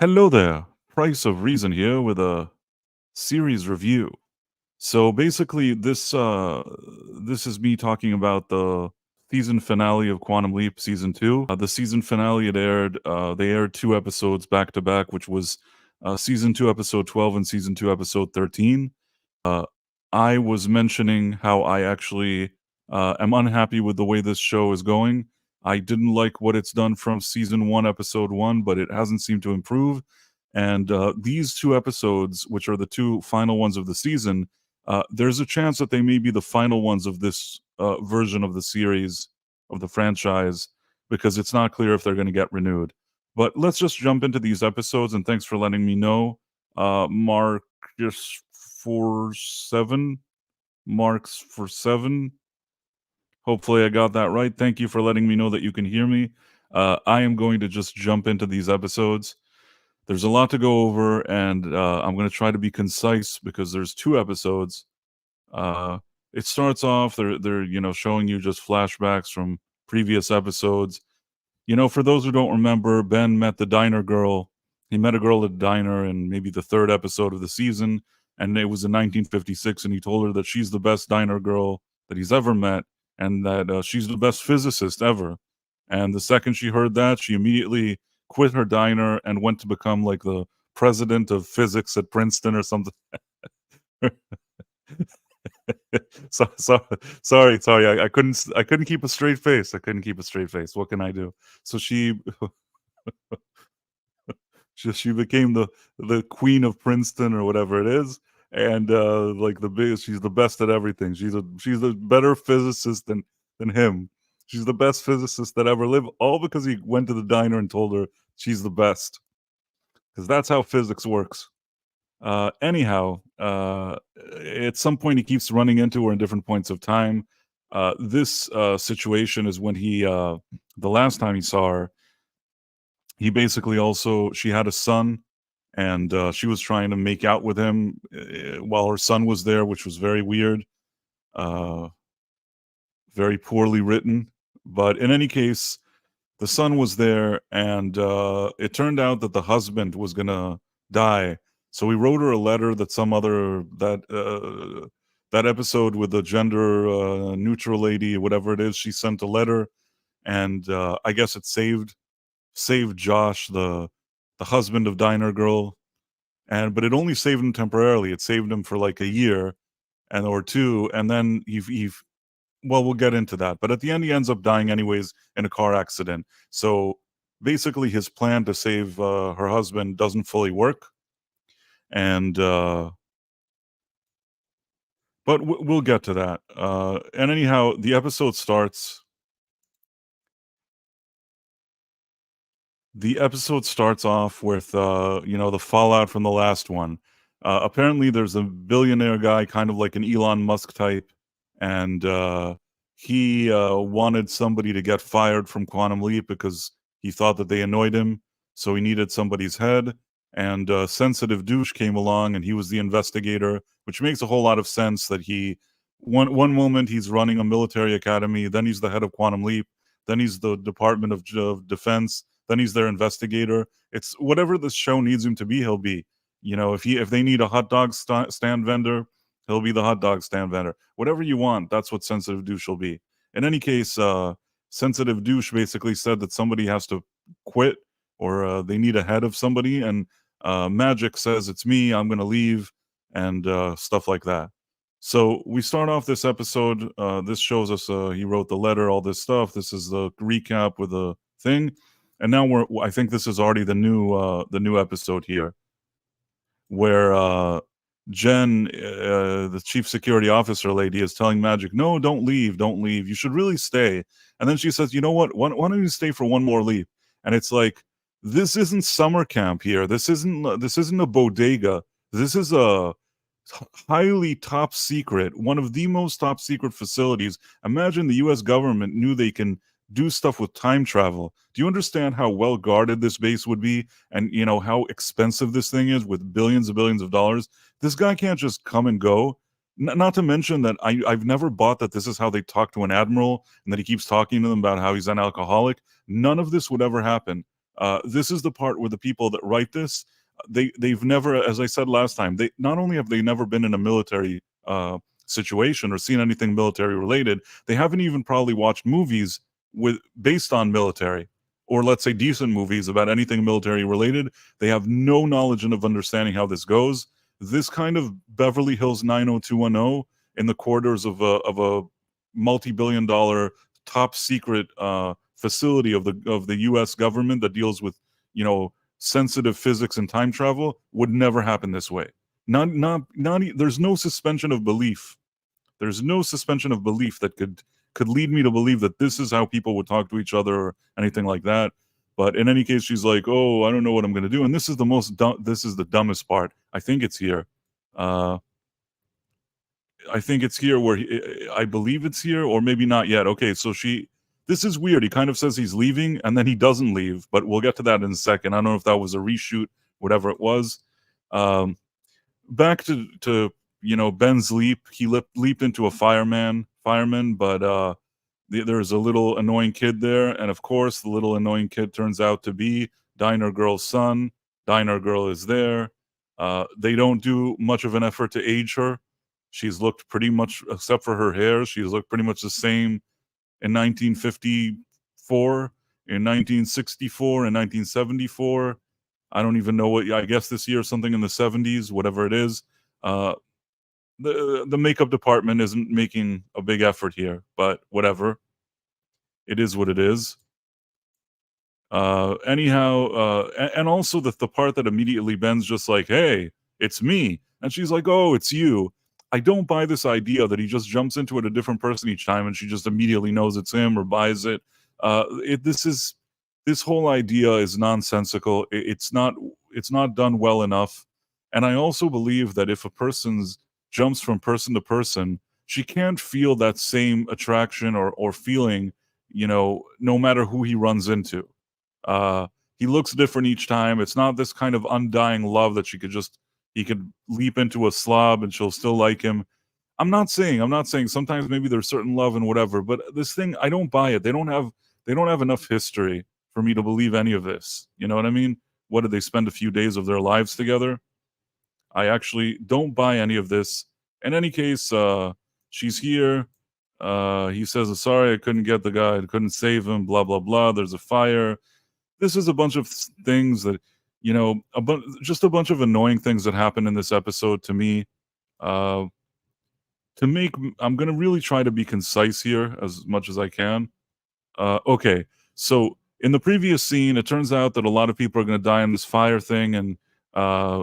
Hello there. Price of Reason here with a series review. So basically this is me talking about the season finale of Quantum Leap season 2. The season finale they aired two episodes back to back, which was season 2 episode 12 and season 2 episode 13. Uh I was mentioning how I actually am unhappy with the way this show is going. I didn't like what it's done from season 1 episode 1, but it hasn't seemed to improve. And these two episodes, which are the two final ones of the season, there's a chance that they may be the final ones of this version of the series, of the franchise, because it's not clear if they're going to get renewed. But let's just jump into these episodes, and thanks for letting me know. Marcus for 7. Marks for 7. Hopefully, I got that right. Thank you for letting me know that you can hear me. I am going to just jump into these episodes. There's a lot to go over, and I'm going to try to be concise because there's two episodes. It starts off they're showing you just flashbacks from previous episodes. For those who don't remember, Ben met the diner girl. He met a girl at a diner in maybe the third episode of the season, and it was in 1956, and he told her that she's the best diner girl that he's ever met, and that she's the best physicist ever. And the second she heard that, she immediately quit her diner and went to become like the president of physics at Princeton or something. so sorry. I couldn't keep a straight face. I couldn't keep a straight face. What can I do? So she became the queen of Princeton or whatever it is, and like the biggest. She's the best at everything. She's a better physicist than him. She's the best physicist that ever lived, all because he went to the diner and told her she's the best. Because that's how physics works. Anyhow, at some point he keeps running into her in different points of time. This situation is when the last time he saw her, he basically also, she had a son, and she was trying to make out with him while her son was there, which was very weird, uh, very poorly written. But in any case, the son was there, and it turned out that the husband was gonna die. So he wrote her a letter that that episode with the gender neutral lady, whatever it is, she sent a letter, and I guess it saved Josh, the husband of Diner Girl, but it only saved him temporarily. It saved him for like a year and or two, and then he well, we'll get into that. But at the end, he ends up dying anyways in a car accident. So basically, his plan to save her husband doesn't fully work, and but we'll get to that. And anyhow, the episode starts. The episode starts off with the fallout from the last one. Apparently, there's a billionaire guy, kind of like an Elon Musk type, and he wanted somebody to get fired from Quantum Leap because he thought that they annoyed him, so he needed somebody's head. And Sensitive Douche came along, and he was the investigator, which makes a whole lot of sense. That one moment he's running a military academy, then he's the head of Quantum Leap, then he's the Department of Defense, then he's their investigator. It's whatever this show needs him to be, he'll be. If they need a hot dog stand vendor, he'll be the hot dog stand vendor. Whatever you want, that's what Sensitive Douche will be. In any case, Sensitive Douche basically said that somebody has to quit, or they need a head of somebody, and Magic says, it's me, I'm going to leave, and stuff like that. So we start off this episode. This shows us he wrote the letter, all this stuff. This is the recap with the thing. And now I think this is already the new episode here, where Jen, the chief security officer lady, is telling Magic, no, don't leave, you should really stay. And then she says, you know what, why don't you stay for one more leap? And it's like, this isn't summer camp here, this isn't a bodega, this is a highly top secret, one of the most top secret facilities. Imagine the US government knew they can do stuff with time travel. Do you understand how well guarded this base would be, and how expensive this thing is with billions and billions of dollars? This guy can't just come and go. Not to mention that I've never bought that this is how they talk to an admiral, and that he keeps talking to them about how he's an alcoholic. None of this would ever happen. This is the part where the people that write this, they've never, as I said last time, they not only have they never been in a military situation or seen anything military related, they haven't even probably watched movies with based on military, or let's say decent movies about anything military related. They have no knowledge and of understanding how this goes. This kind of Beverly Hills 90210 in the corridors of a multi-billion-dollar top secret facility of the U.S. government that deals with, you know, sensitive physics and time travel would never happen this way. There's no suspension of belief. There's no suspension of belief that could lead me to believe that this is how people would talk to each other or anything like that. But in any case, she's like, "Oh, I don't know what I'm going to do," and this is this is the dumbest part. I think it's here. Uh, I think it's here where I believe it's here, or maybe not yet. Okay, so this is weird. He kind of says he's leaving, and then he doesn't leave. But we'll get to that in a second. I don't know if that was a reshoot, whatever it was. Um, Back to Ben's leap. He leaped into a fireman, but there's a little annoying kid there, and of course, the little annoying kid turns out to be Diner Girl's son. Diner Girl is there. They don't do much of an effort to age her. She's looked pretty much, except for her hair, she's looked pretty much the same in 1954, in 1964, in 1974. I don't even know what. I guess this year, something in the 70s, whatever it is. Uh, the makeup department isn't making a big effort here, but whatever. It is what it is. Anyhow, and also the part that immediately Ben's just like, "Hey, it's me," and she's like, "Oh, it's you." I don't buy this idea that he just jumps into it a different person each time, and she just immediately knows it's him or buys it. This whole idea is nonsensical. It's not done well enough, and I also believe that if a person's jumps from person to person, she can't feel that same attraction or feeling, no matter who he runs into. Uh, he looks different each time. It's not this kind of undying love that he could leap into a slob and she'll still like him. I'm not saying sometimes maybe there's certain love and whatever, but this thing, I don't buy it. They don't have enough history for me to believe any of this. You know what I mean? What did they spend a few days of their lives together? I actually don't buy any of this. In any case, she's here. He says, "Sorry, I couldn't get the guy. I couldn't save him. Blah blah blah. There's a fire." This is a bunch of things that, just a bunch of annoying things that happen in this episode to me. Uh, I'm gonna really try to be concise here as much as I can. Okay, so in the previous scene, it turns out that a lot of people are gonna die in this fire thing, and uh,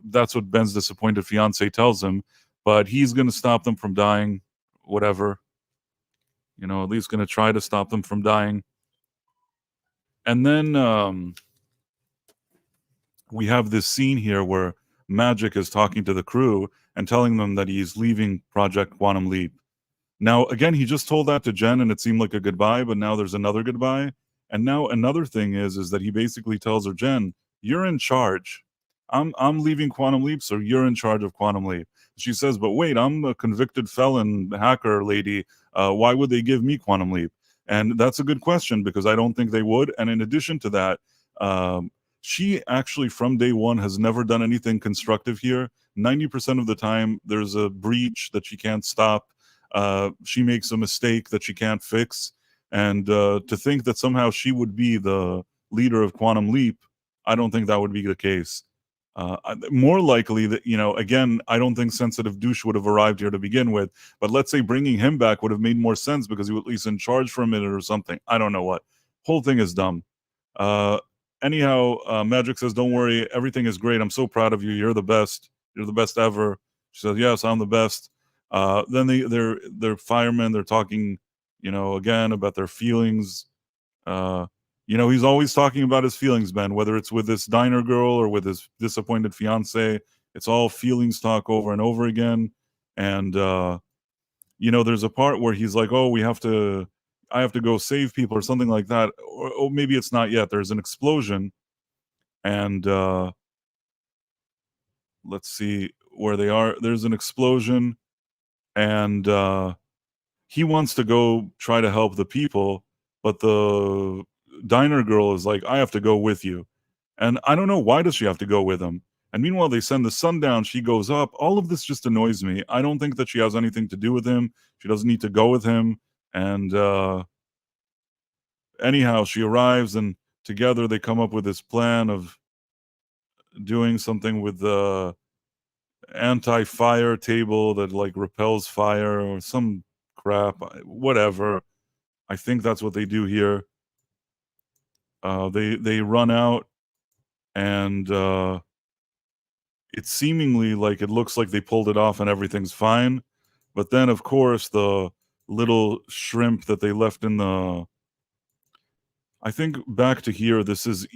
that's what Ben's disappointed fiance tells him. But he's gonna stop them from dying, whatever. At least gonna try to stop them from dying. And then we have this scene here where Magic is talking to the crew and telling them that he's leaving Project Quantum Leap. Now, again, he just told that to Jen and it seemed like a goodbye, but now there's another goodbye. And now another thing is that he basically tells her, "Jen, you're in charge. I'm leaving Quantum Leap, so you're in charge of Quantum Leap." She says, "But wait, I'm a convicted felon hacker lady. Why would they give me Quantum Leap?" And that's a good question because I don't think they would. And in addition to that, um, she actually from day one has never done anything constructive here. 90% of the time, there's a breach that she can't stop. She makes a mistake that she can't fix. And to think that somehow she would be the leader of Quantum Leap, I don't think that would be the case. More likely that, again, I don't think Sensitive Douche would have arrived here to begin with. But let's say bringing him back would have made more sense because he was at least in charge for a minute or something. I don't know what. Whole thing is dumb. Anyhow, Magic says, "Don't worry, everything is great. I'm so proud of you. You're the best. You're the best ever." She says, "Yes, I'm the best." Then they're firemen. They're talking, again about their feelings. He's always talking about his feelings, Ben. Whether it's with this diner girl or with his disappointed fiance, it's all feelings talk over and over again. And there's a part where he's like, "Oh, I have to go save people," or something like that. Or maybe it's not yet. There's an explosion, and let's see where they are. There's an explosion, and he wants to go try to help the people, but diner girl is like, I have to go with you. And I don't know, why does she have to go with him? And meanwhile, they send the sun down, she goes up. All of this just annoys me. I don't think that she has anything to do with him. She doesn't need to go with him. And anyhow, she arrives, and together they come up with this plan of doing something with the anti-fire table that like repels fire or some crap, whatever. I think that's what they do here. They run out, and it's seemingly like it looks like they pulled it off and everything's fine. But then, of course, the little shrimp that they left in the, I think back to here, this is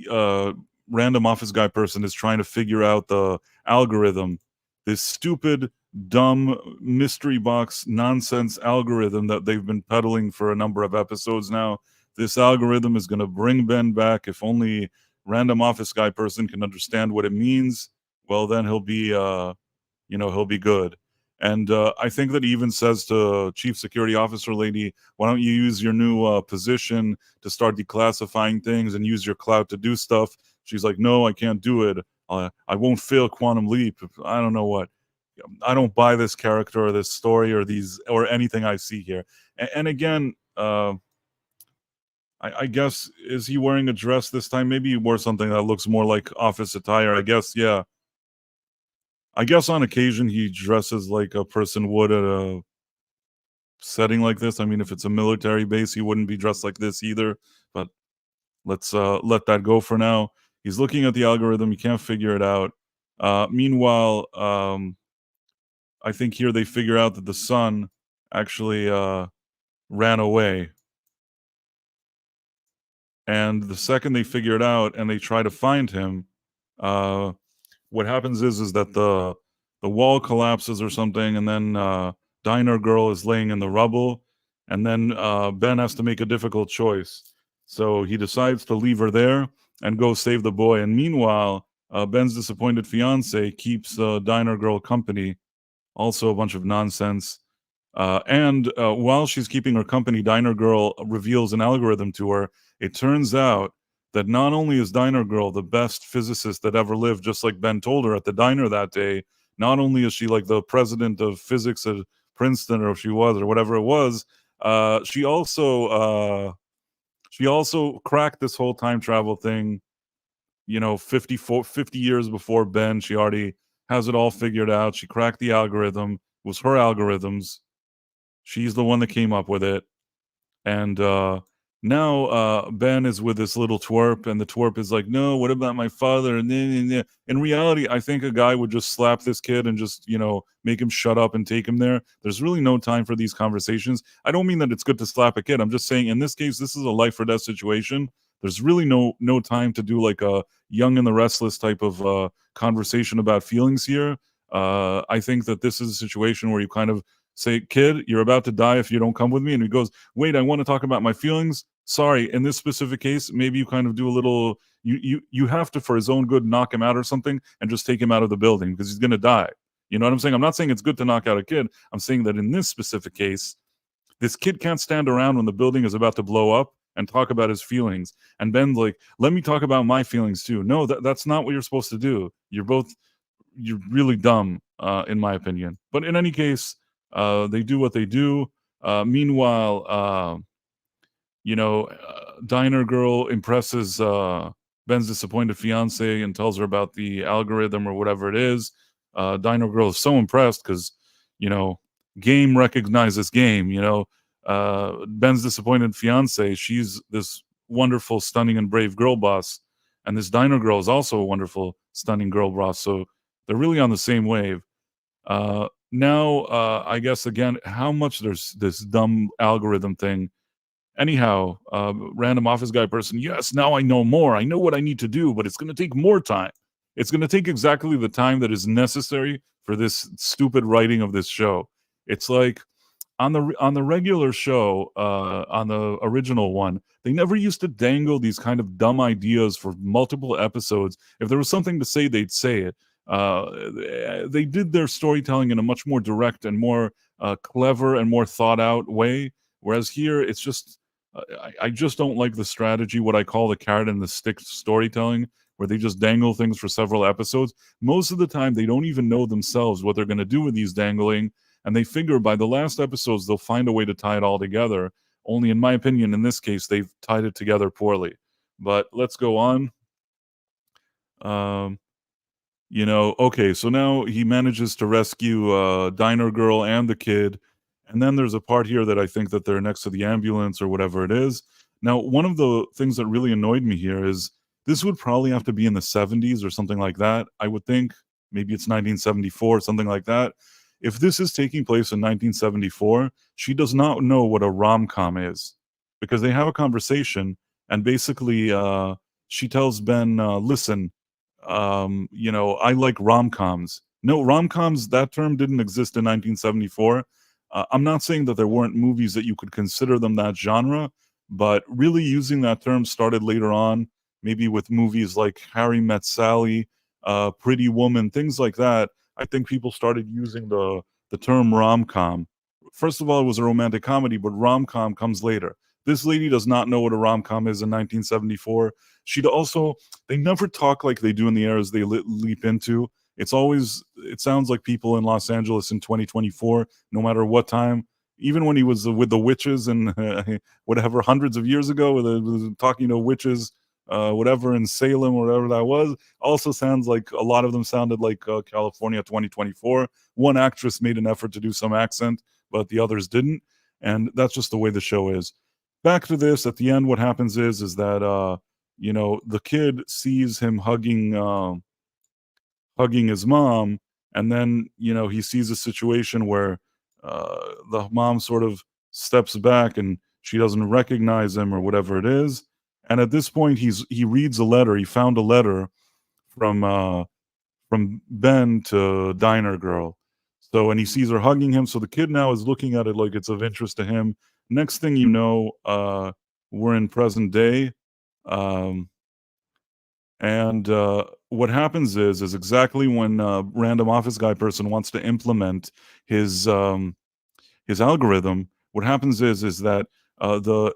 random office guy person is trying to figure out the algorithm, this stupid, dumb mystery box nonsense algorithm that they've been peddling for a number of episodes now. This algorithm is going to bring Ben back. If only random office guy person can understand what it means, well, then he'll be, he'll be good. And I think that he even says to Chief Security Officer lady, why don't you use your new position to start declassifying things and use your clout to do stuff? She's like, no, I can't do it. I won't fail Quantum Leap. I don't know what. I don't buy this character or this story or or anything I see here. And again, I guess, is he wearing a dress this time? Maybe he wore something that looks more like office attire. I guess, yeah. I guess on occasion he dresses like a person would at a setting like this. I mean, if it's a military base, he wouldn't be dressed like this either. But let's let that go for now. He's looking at the algorithm. He can't figure it out. Meanwhile, I think here they figure out that the son actually ran away. And the second they figure it out and they try to find him, what happens is that the wall collapses or something, and then Diner Girl is laying in the rubble, and then Ben has to make a difficult choice. So he decides to leave her there and go save the boy. And meanwhile, Ben's disappointed fiance keeps Diner Girl company. Also a bunch of nonsense. And while she's keeping her company, Diner Girl reveals an algorithm to her. It turns out that not only is Diner Girl the best physicist that ever lived, just like Ben told her at the diner that day, not only is she like the president of physics at Princeton, or if she was, or whatever it was, she also cracked this whole time travel thing, 50 years before Ben. She already has it all figured out. She cracked the algorithm. It was her algorithms. She's the one that came up with it. And now Ben is with this little twerp, and the twerp is like, no, what about my father? And then in reality, I think a guy would just slap this kid and just, make him shut up and take him there. There's really no time for these conversations. I don't mean that it's good to slap a kid. I'm just saying in this case, this is a life or death situation. There's really no time to do like a Young and the Restless type of conversation about feelings here. I think that this is a situation where you kind of say, kid, you're about to die if you don't come with me. And he goes, wait, I want to talk about my feelings. Sorry, in this specific case, maybe you kind of do a little, you have to, for his own good, knock him out or something and just take him out of the building because he's going to die. You know what I'm saying? I'm not saying it's good to knock out a kid. I'm saying that in this specific case, this kid can't stand around when the building is about to blow up and talk about his feelings. And Ben's like, let me talk about my feelings too. No, that's not what you're supposed to do. You're really dumb, in my opinion. But in any case, they do what they do. Meanwhile, Diner Girl impresses Ben's disappointed fiance and tells her about the algorithm or whatever it is. Diner Girl is so impressed because, game recognizes game. Ben's disappointed fiance, she's this wonderful, stunning, and brave girl boss. And this Diner Girl is also a wonderful, stunning girl boss. So they're really on the same wave. Now, I guess, again, how much there's this dumb algorithm thing. Anyhow, random office guy person, yes, now I know more. I know what I need to do, but it's going to take more time. It's going to take exactly the time that is necessary for this stupid writing of this show. It's like on the regular show, on the original one, they never used to dangle these kind of dumb ideas for multiple episodes. If there was something to say, they'd say it. They did their storytelling in a much more direct and more clever and more thought out way. Whereas here, it's just I just don't like the strategy, what I call the carrot and the stick storytelling, where they just dangle things for several episodes. Most of the time, they don't even know themselves what they're going to do with these dangling, and they figure by the last episodes they'll find a way to tie it all together. Only, in my opinion, in this case, they've tied it together poorly. But let's go on. Um, okay, so now he manages to rescue Diner Girl and the kid, and then there's a part here that I think that they're next to the ambulance or whatever it is. Now, one of the things that really annoyed me here is this would probably have to be in the 70s or something like that. I would think maybe it's 1974, something like that. If this is taking place in 1974, she does not know what a rom-com is because they have a conversation and basically she tells Ben, listen, I like rom-coms. No, rom-coms, that term didn't exist in 1974. I'm not saying that there weren't movies that you could consider them that genre, but really using that term started later on, maybe with movies like Harry Met Sally, Pretty Woman, things like that. I think people started using the term rom-com. First of all, it was a romantic comedy, but rom-com comes later. This lady does not know what a rom-com is in 1974. She'd also they never talk like they do in the eras they leap into. It sounds like people in Los Angeles in 2024, no matter what time. Even when he was with the witches and whatever hundreds of years ago, talking to witches, whatever in Salem or whatever that was, also sounds like a lot of them sounded like California 2024. One actress made an effort to do some accent, but the others didn't, and that's just the way the show is. Back to this. At the end, what happens is that the kid sees him hugging his mom, and then, he sees a situation where, the mom sort of steps back and she doesn't recognize him or whatever it is, and at this point, he reads a letter. He found a letter from, from Ben to Diner Girl. So and he sees her hugging him, so the kid now is looking at it like it's of interest to him. Next thing you know, we're in present day, um and what happens is exactly when a random office guy person wants to implement his his algorithm. What happens is that the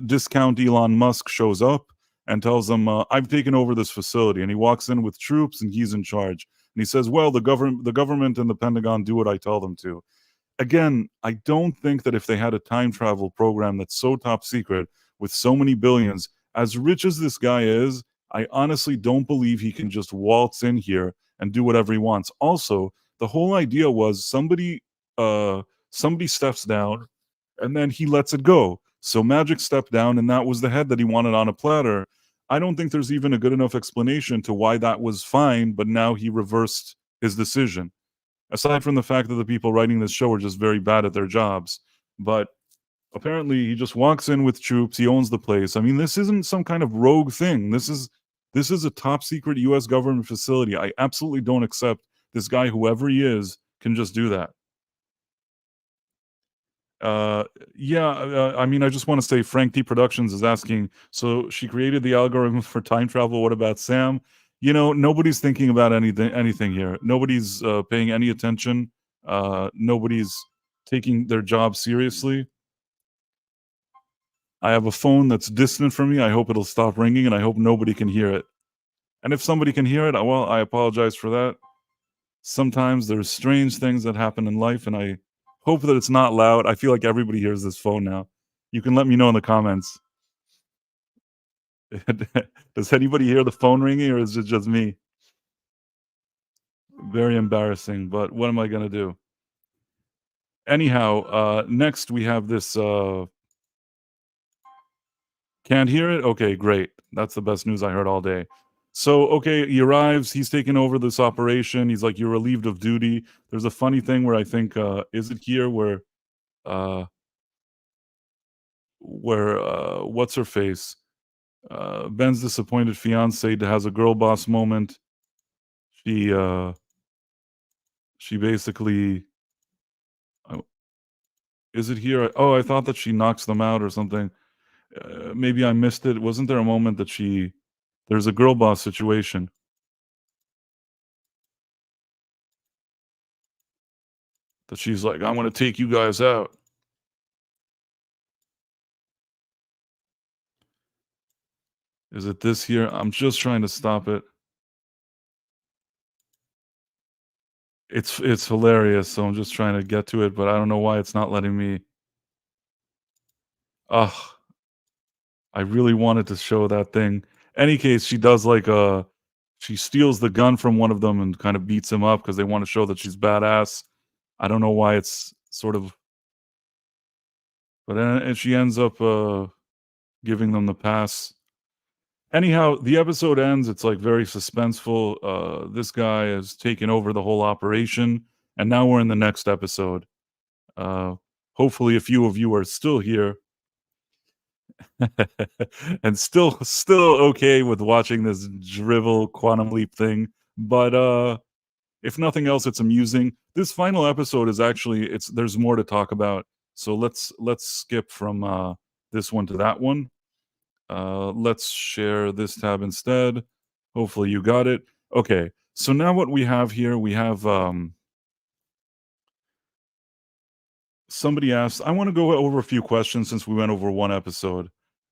discount Elon Musk shows up and tells them, "I've taken over this facility," and he walks in with troops and he's in charge. And he says, "Well, the government and the Pentagon do what I tell them to." Again, I don't think that if they had a time travel program that's so top secret with so many billions, as rich as this guy is, I honestly don't believe he can just waltz in here and do whatever he wants. Also, the whole idea was somebody steps down and then he lets it go. So Magic stepped down and that was the head that he wanted on a platter. I don't think there's even a good enough explanation to why that was fine, but now he reversed his decision. Aside from the fact that the people writing this show are just very bad at their jobs. But apparently he just walks in with troops, he owns the place. I mean, this isn't some kind of rogue thing. This is a top secret US government facility. I absolutely don't accept this guy, whoever he is, can just do that. Uh, yeah, I mean, I just want to say Frank T Productions is asking, so she created the algorithm for time travel. What about Sam? Nobody's thinking about anything here. Nobody's paying any attention. Nobody's taking their job seriously. I have a phone that's distant from me. I hope it'll stop ringing, and I hope nobody can hear it. And if somebody can hear it, well, I apologize for that. Sometimes there's strange things that happen in life, and I hope that it's not loud. I feel like everybody hears this phone now. You can let me know in the comments. Does anybody hear the phone ringing, or is it just me? Very embarrassing, but what am I gonna do? Anyhow, next we have this, can't hear it? Okay, great. That's the best news I heard all day. So, okay, he arrives, he's taking over this operation. He's like, "You're relieved of duty." There's a funny thing where I think, is it here uh what's her face? Ben's disappointed fiance has a girl boss moment. She she basically oh, is it here? Oh, I thought that she knocks them out or something. Maybe I missed it. Wasn't there a moment that there's a girl boss situation that she's like, "I'm gonna take you guys out." Is it this here? I'm just trying to stop it. It's hilarious, so I'm just trying to get to it, but I don't know why it's not letting me. Ugh, I really wanted to show that thing. Any case, she does like a she steals the gun from one of them and kind of beats him up because they want to show that she's badass. I don't know why it's sort of, but and she ends up giving them the pass. Anyhow, the episode ends. It's like very suspenseful. This guy has taken over the whole operation, and now we're in the next episode. Uh, hopefully, a few of you are still here and still okay with watching this drivel quantum leap thing. But if nothing else, it's amusing. This final episode is actually it's there's more to talk about. So let's skip from this one to that one. Let's share this tab instead. Hopefully you got it. Okay. So now what we have here, we have somebody asked, I want to go over a few questions since we went over one episode.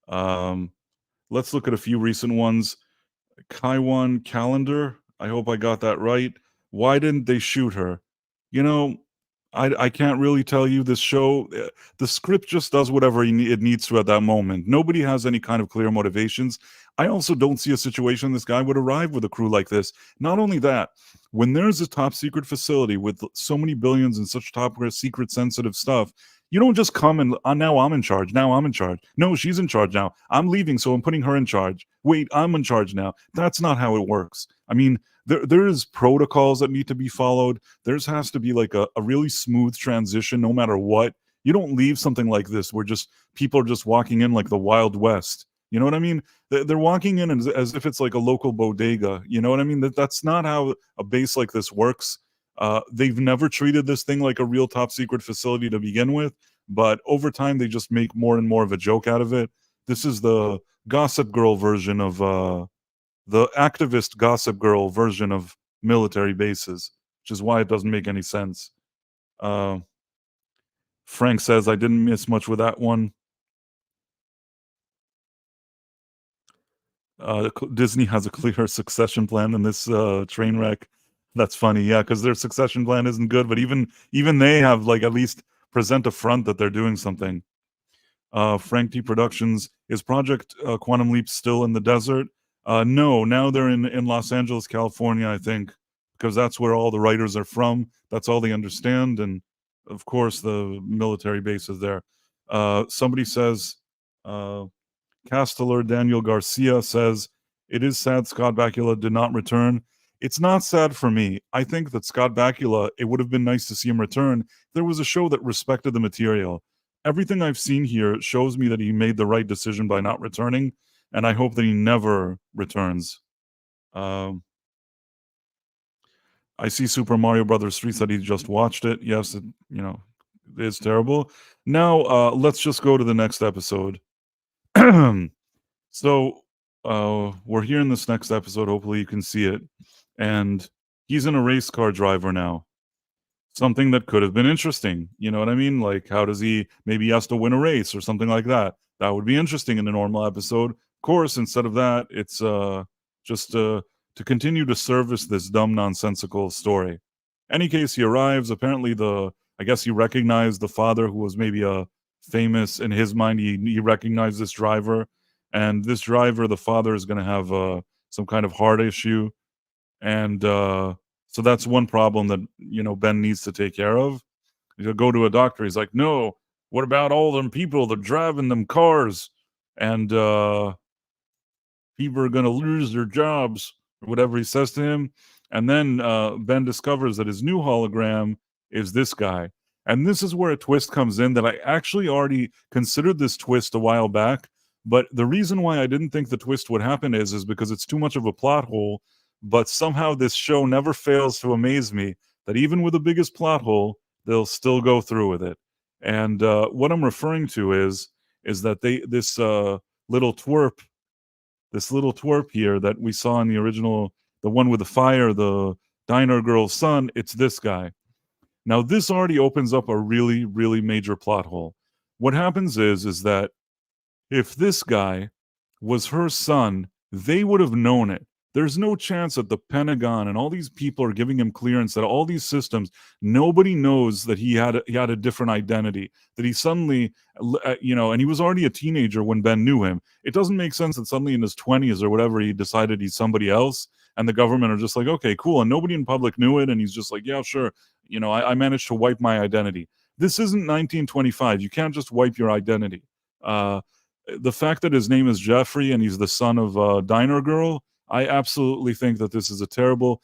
Um, let's look at a few recent ones. Kaiwan Calendar. I hope I got that right. Why didn't they shoot her? You know, I can't really tell you. This show, the script just does whatever it needs to at that moment. Nobody has any kind of clear motivations. I also don't see a situation this guy would arrive with a crew like this. Not only that, when there's a top secret facility with so many billions and such top secret sensitive stuff, you don't just come and now I'm in charge. Now I'm in charge. No, she's in charge now. I'm leaving, so I'm putting her in charge. Wait, I'm in charge now. That's not how it works. I mean, there is protocols that need to be followed. There's has to be like a really smooth transition no matter what. You don't leave something like this where just people are just walking in like the Wild West. You know what I mean? They're walking in as if it's like a local bodega. You know what I mean? That's not how a base like this works. They've never treated this thing like a real top secret facility to begin with, but over time they just make more and more of a joke out of it. This is the Gossip Girl version of the activist Gossip Girl version of military bases, which is why it doesn't make any sense. Uh, Frank says I didn't miss much with that one. Disney has a clear succession plan in this train wreck. That's funny, yeah, because their succession plan isn't good, but even they have like at least present a front that they're doing something. Frank T Productions, is Project Quantum Leap still in the desert? No, now they're in Los Angeles, California, I think, because that's where all the writers are from. That's all they understand, and of course the military base is there. Somebody says. Castellar Daniel Garcia says, it is sad Scott Bakula did not return. It's not sad for me. I think that Scott Bakula, it would have been nice to see him return. There was a show that respected the material. Everything I've seen here shows me that he made the right decision by not returning, and I hope that he never returns. Um, I see Super Mario Brothers 3 said he just watched it. Yes, it is terrible. Now, let's just go to the next episode. So, we're here in this next episode. Hopefully, you can see it. And he's in a race car driver now. Something that could have been interesting. You know what I mean? Like, how does maybe he has to win a race or something like that. That would be interesting in a normal episode. Of course, instead of that, it's just to continue to service this dumb, nonsensical story. Any case, he arrives. Apparently, I guess he recognized the father who was maybe a famous in his mind. He recognized this driver, and this driver, the father, is going to have some kind of heart issue, and so that's one problem that Ben needs to take care of. He'll go to a doctor. He's like, no, what about all them people that driving them cars, and people are going to lose their jobs, or whatever he says to him. And then Ben discovers that his new hologram is this guy. And this is where a twist comes in that I actually already considered this twist a while back. But the reason why I didn't think the twist would happen is because it's too much of a plot hole. But somehow this show never fails to amaze me that even with the biggest plot hole, they'll still go through with it. And what I'm referring to is that this little twerp here that we saw in the original, the one with the fire, the diner girl's son, it's this guy. Now, this already opens up a really, really major plot hole. What happens is that if this guy was her son, they would have known it. There's no chance that the Pentagon and all these people are giving him clearance, that all these systems, nobody knows that he had a different identity, that he suddenly, and he was already a teenager when Ben knew him. It doesn't make sense that suddenly in his 20s or whatever he decided he's somebody else, and the government are just like, okay, cool, and nobody in public knew it, and he's just like, yeah, sure, I managed to wipe my identity. This isn't 1925. You can't just wipe your identity. Uh, the fact that his name is Jeffrey and he's the son of a diner girl, I absolutely think that this is a terrible.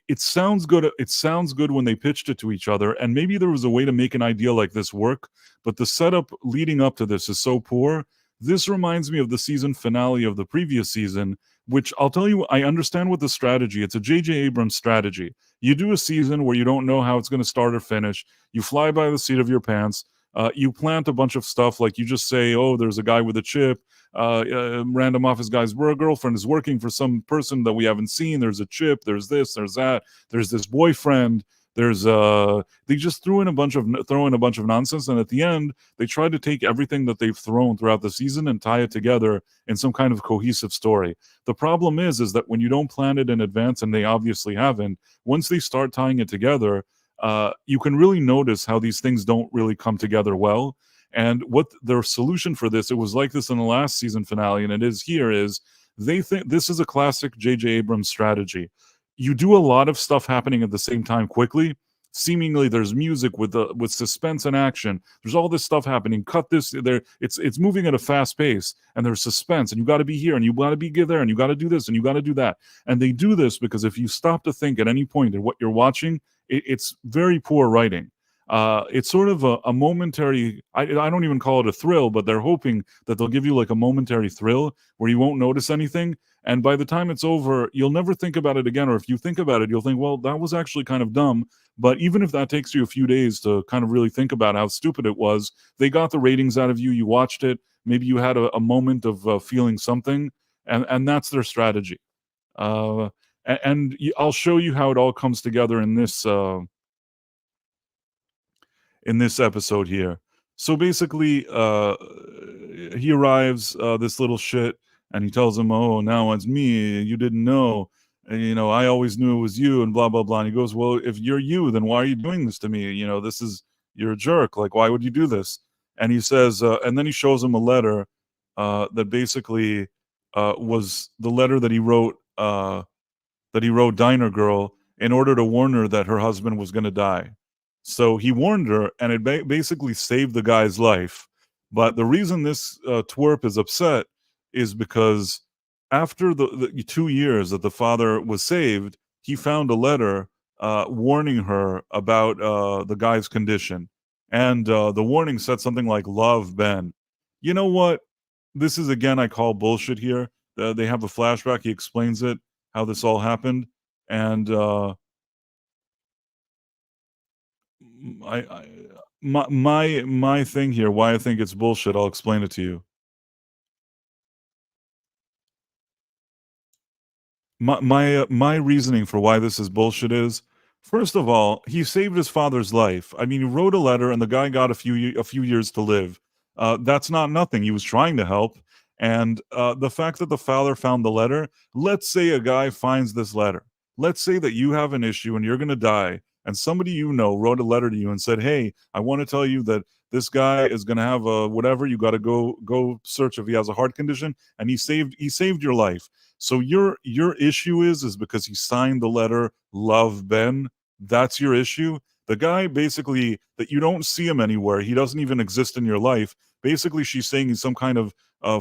It sounds good. It sounds good when they pitched it to each other, and maybe there was a way to make an idea like this work. But the setup leading up to this is so poor. This reminds me of the season finale of the previous season, which I'll tell you, I understand what the strategy. It's a J.J. Abrams strategy. You do a season where you don't know how it's going to start or finish. You fly by the seat of your pants. You plant a bunch of stuff, like you just say, oh, there's a guy with a chip. Random office guy's girlfriend is working for some person that we haven't seen. There's a chip. There's this. There's that. There's this boyfriend. There's they just throw in a bunch of nonsense, and at the end they try to take everything that they've thrown throughout the season and tie it together in some kind of cohesive story. The problem is that when you don't plan it in advance, and they obviously haven't, once they start tying it together, you can really notice how these things don't really come together well. And what their solution for this, it was like this in the last season finale, and it is here, is they think this is a classic J.J. Abrams strategy. You do a lot of stuff happening at the same time quickly. Seemingly, there's music with suspense and action. There's all this stuff happening. Cut this there. It's moving at a fast pace, and there's suspense. And you got to be here, and you got to be there, and you got to do this, and you got to do that. And they do this because if you stop to think at any point in what you're watching, it's very poor writing. It's sort of a momentary, I don't even call it a thrill, but they're hoping that they'll give you like a momentary thrill where you won't notice anything. And by the time it's over, you'll never think about it again. Or if you think about it, you'll think, well, that was actually kind of dumb. But even if that takes you a few days to kind of really think about how stupid it was, they got the ratings out of you. You watched it. Maybe you had a moment of feeling something. And that's their strategy. And I'll show you how it all comes together in this episode here. So basically, he arrives, this little shit, and he tells him, "Oh, now it's me. You didn't know. And, I always knew it was you." And blah blah blah. And he goes, "Well, if you're you, then why are you doing this to me? This is you're a jerk. Like, why would you do this?" And he says, and then he shows him a letter that basically was the letter that he wrote. Diner Girl in order to warn her that her husband was going to die. So he warned her, and it basically saved the guy's life. But the reason this twerp is upset is because after the 2 years that the father was saved, he found a letter warning her about the guy's condition. And the warning said something like, "Love, Ben." You know what? This is, again, I call bullshit here. They have a flashback. He explains it, how this all happened. And I my thing here, why I think it's bullshit, I'll explain it to you. My reasoning for why this is bullshit is, first of all, he saved his father's life. I mean, he wrote a letter, and the guy got a few years to live. That's not nothing. He was trying to help, and the fact that the father found the letter. Let's say a guy finds this letter. Let's say that you have an issue and you're going to die, and somebody wrote a letter to you and said, "Hey, I want to tell you that this guy is going to have a whatever. You got to go search if he has a heart condition," and he saved your life. So your issue is because he signed the letter, "Love, Ben." That's your issue. The guy, basically, that you don't see him anywhere. He doesn't even exist in your life. Basically, she's saying he's some kind of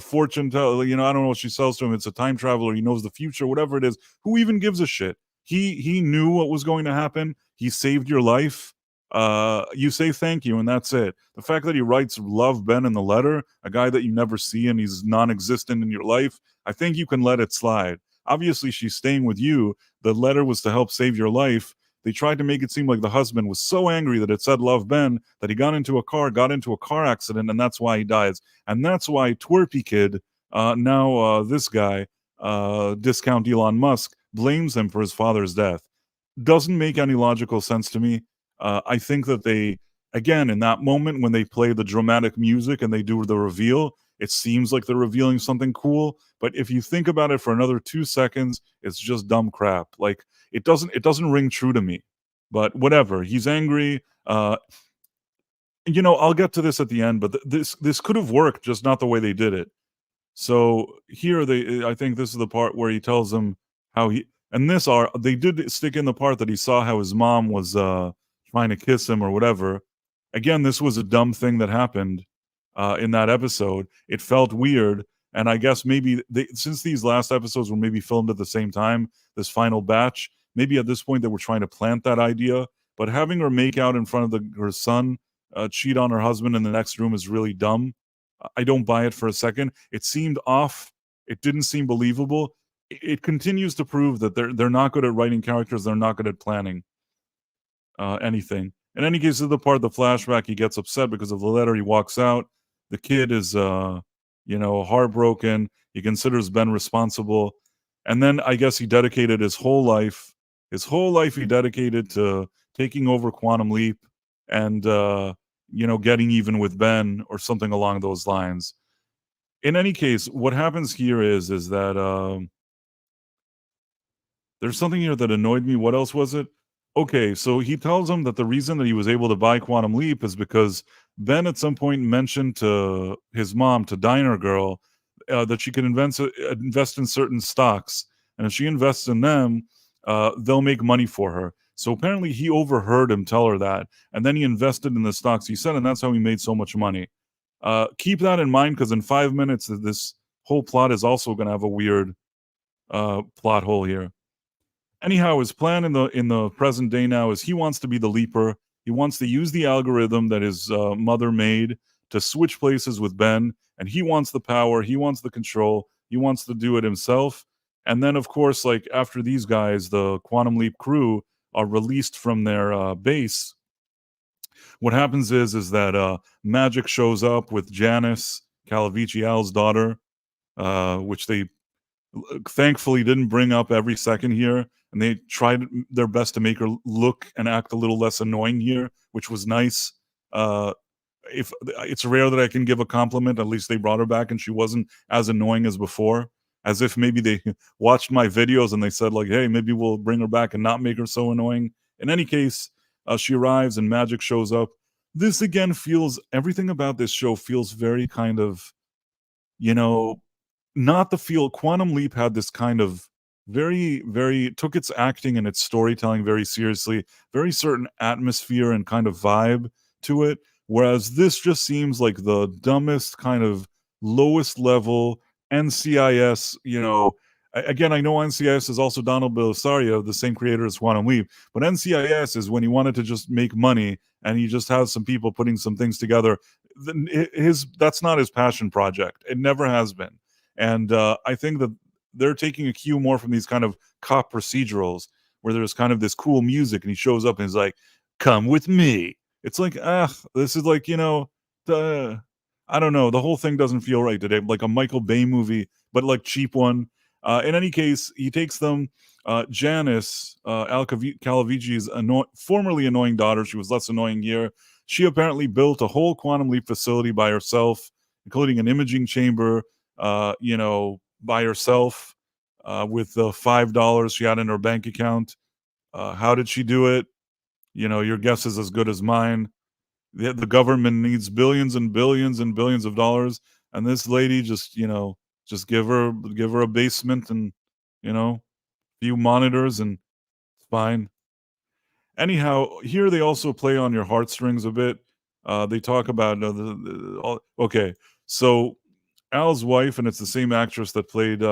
fortune teller. I don't know what she sells to him. It's a time traveler. He knows the future, whatever it is. Who even gives a shit? He knew what was going to happen. He saved your life. You say thank you, and that's it. The fact that he writes "Love, Ben" in the letter, a guy that you never see and he's non-existent in your life, I think you can let it slide. Obviously, she's staying with you. The letter was to help save your life. They tried to make it seem like the husband was so angry that it said "Love, Ben" that he got into a car accident, and that's why he dies. And that's why Twerpy Kid, now this guy, discount Elon Musk, blames him for his father's death. Doesn't make any logical sense to me. I think that they, again, in that moment when they play the dramatic music and they do the reveal, It seems like they're revealing something cool, but if you think about it for another 2 seconds, it's just dumb crap. Like, it doesn't ring true to me. But whatever, he's angry, I'll get to this at the end, but this could have worked, just not the way they did it. So here I think this is the part where he tells him how he and this are they did stick in the part that he saw how his mom was trying to kiss him or whatever. Again, this was a dumb thing that happened in that episode. It felt weird, and I guess maybe since these last episodes were maybe filmed at the same time, this final batch, maybe at this point they were trying to plant that idea. But having her make out in front of her son, cheat on her husband in the next room is really dumb. I don't buy it for a second. It seemed off. It didn't seem believable. It continues to prove that they're not good at writing characters. They're not good at planning anything. In any case, this is the part of the flashback. He gets upset because of the letter. He walks out. The kid is, heartbroken. He considers Ben responsible, and then I guess he dedicated his whole life. His whole life he dedicated to taking over Quantum Leap and getting even with Ben or something along those lines. In any case, what happens here is that there's something here that annoyed me. What else was it? Okay, so he tells him that the reason that he was able to buy Quantum Leap is because Ben at some point mentioned to his mom, to Diner Girl, that she could invest in certain stocks, and if she invests in them, they'll make money for her. So apparently he overheard him tell her that, and then he invested in the stocks he said, and that's how he made so much money. Keep that in mind, because in 5 minutes, this whole plot is also going to have a weird plot hole here. Anyhow, his plan in the present day now is he wants to be the leaper. He wants to use the algorithm that his mother made to switch places with Ben, and he wants the power. He wants the control. He wants to do it himself. And then, of course, like after these guys, the Quantum Leap crew are released from their base. What happens is that Magic shows up with Janice, Calavici Al's daughter, which they thankfully didn't bring up every second here, and they tried their best to make her look and act a little less annoying here, which was nice. If it's rare that I can give a compliment, at least they brought her back and she wasn't as annoying as before, as if maybe they watched my videos and they said like, hey, maybe we'll bring her back and not make her so annoying. In any case, she arrives and Magic shows up. This again everything about this show feels very kind of, not the feel. Quantum Leap had this kind of very, very took its acting and its storytelling very seriously, very certain atmosphere and kind of vibe to it. Whereas this just seems like the dumbest kind of lowest level NCIS, again, I know NCIS is also Donald Belisario, the same creator as Quantum Leap, but NCIS is when he wanted to just make money and he just has some people putting some things together. That's not his passion project. It never has been. And I think that they're taking a cue more from these kind of cop procedurals where there's kind of this cool music and he shows up and he's like, come with me. It's like, this is like, I don't know. The whole thing doesn't feel right today. Like a Michael Bay movie, but like cheap one. In any case, he takes them. Janice, Al Calavici's formerly annoying daughter, she was less annoying here. She apparently built a whole Quantum Leap facility by herself, including an imaging chamber, by herself with the $5 she had in her bank account. How did she do it? Your guess is as good as mine. The government needs billions and billions and billions of dollars, and this lady just give her a basement and few monitors and it's fine. Anyhow, here they also play on your heartstrings a bit. They talk about okay, so Al's wife, and it's the same actress that played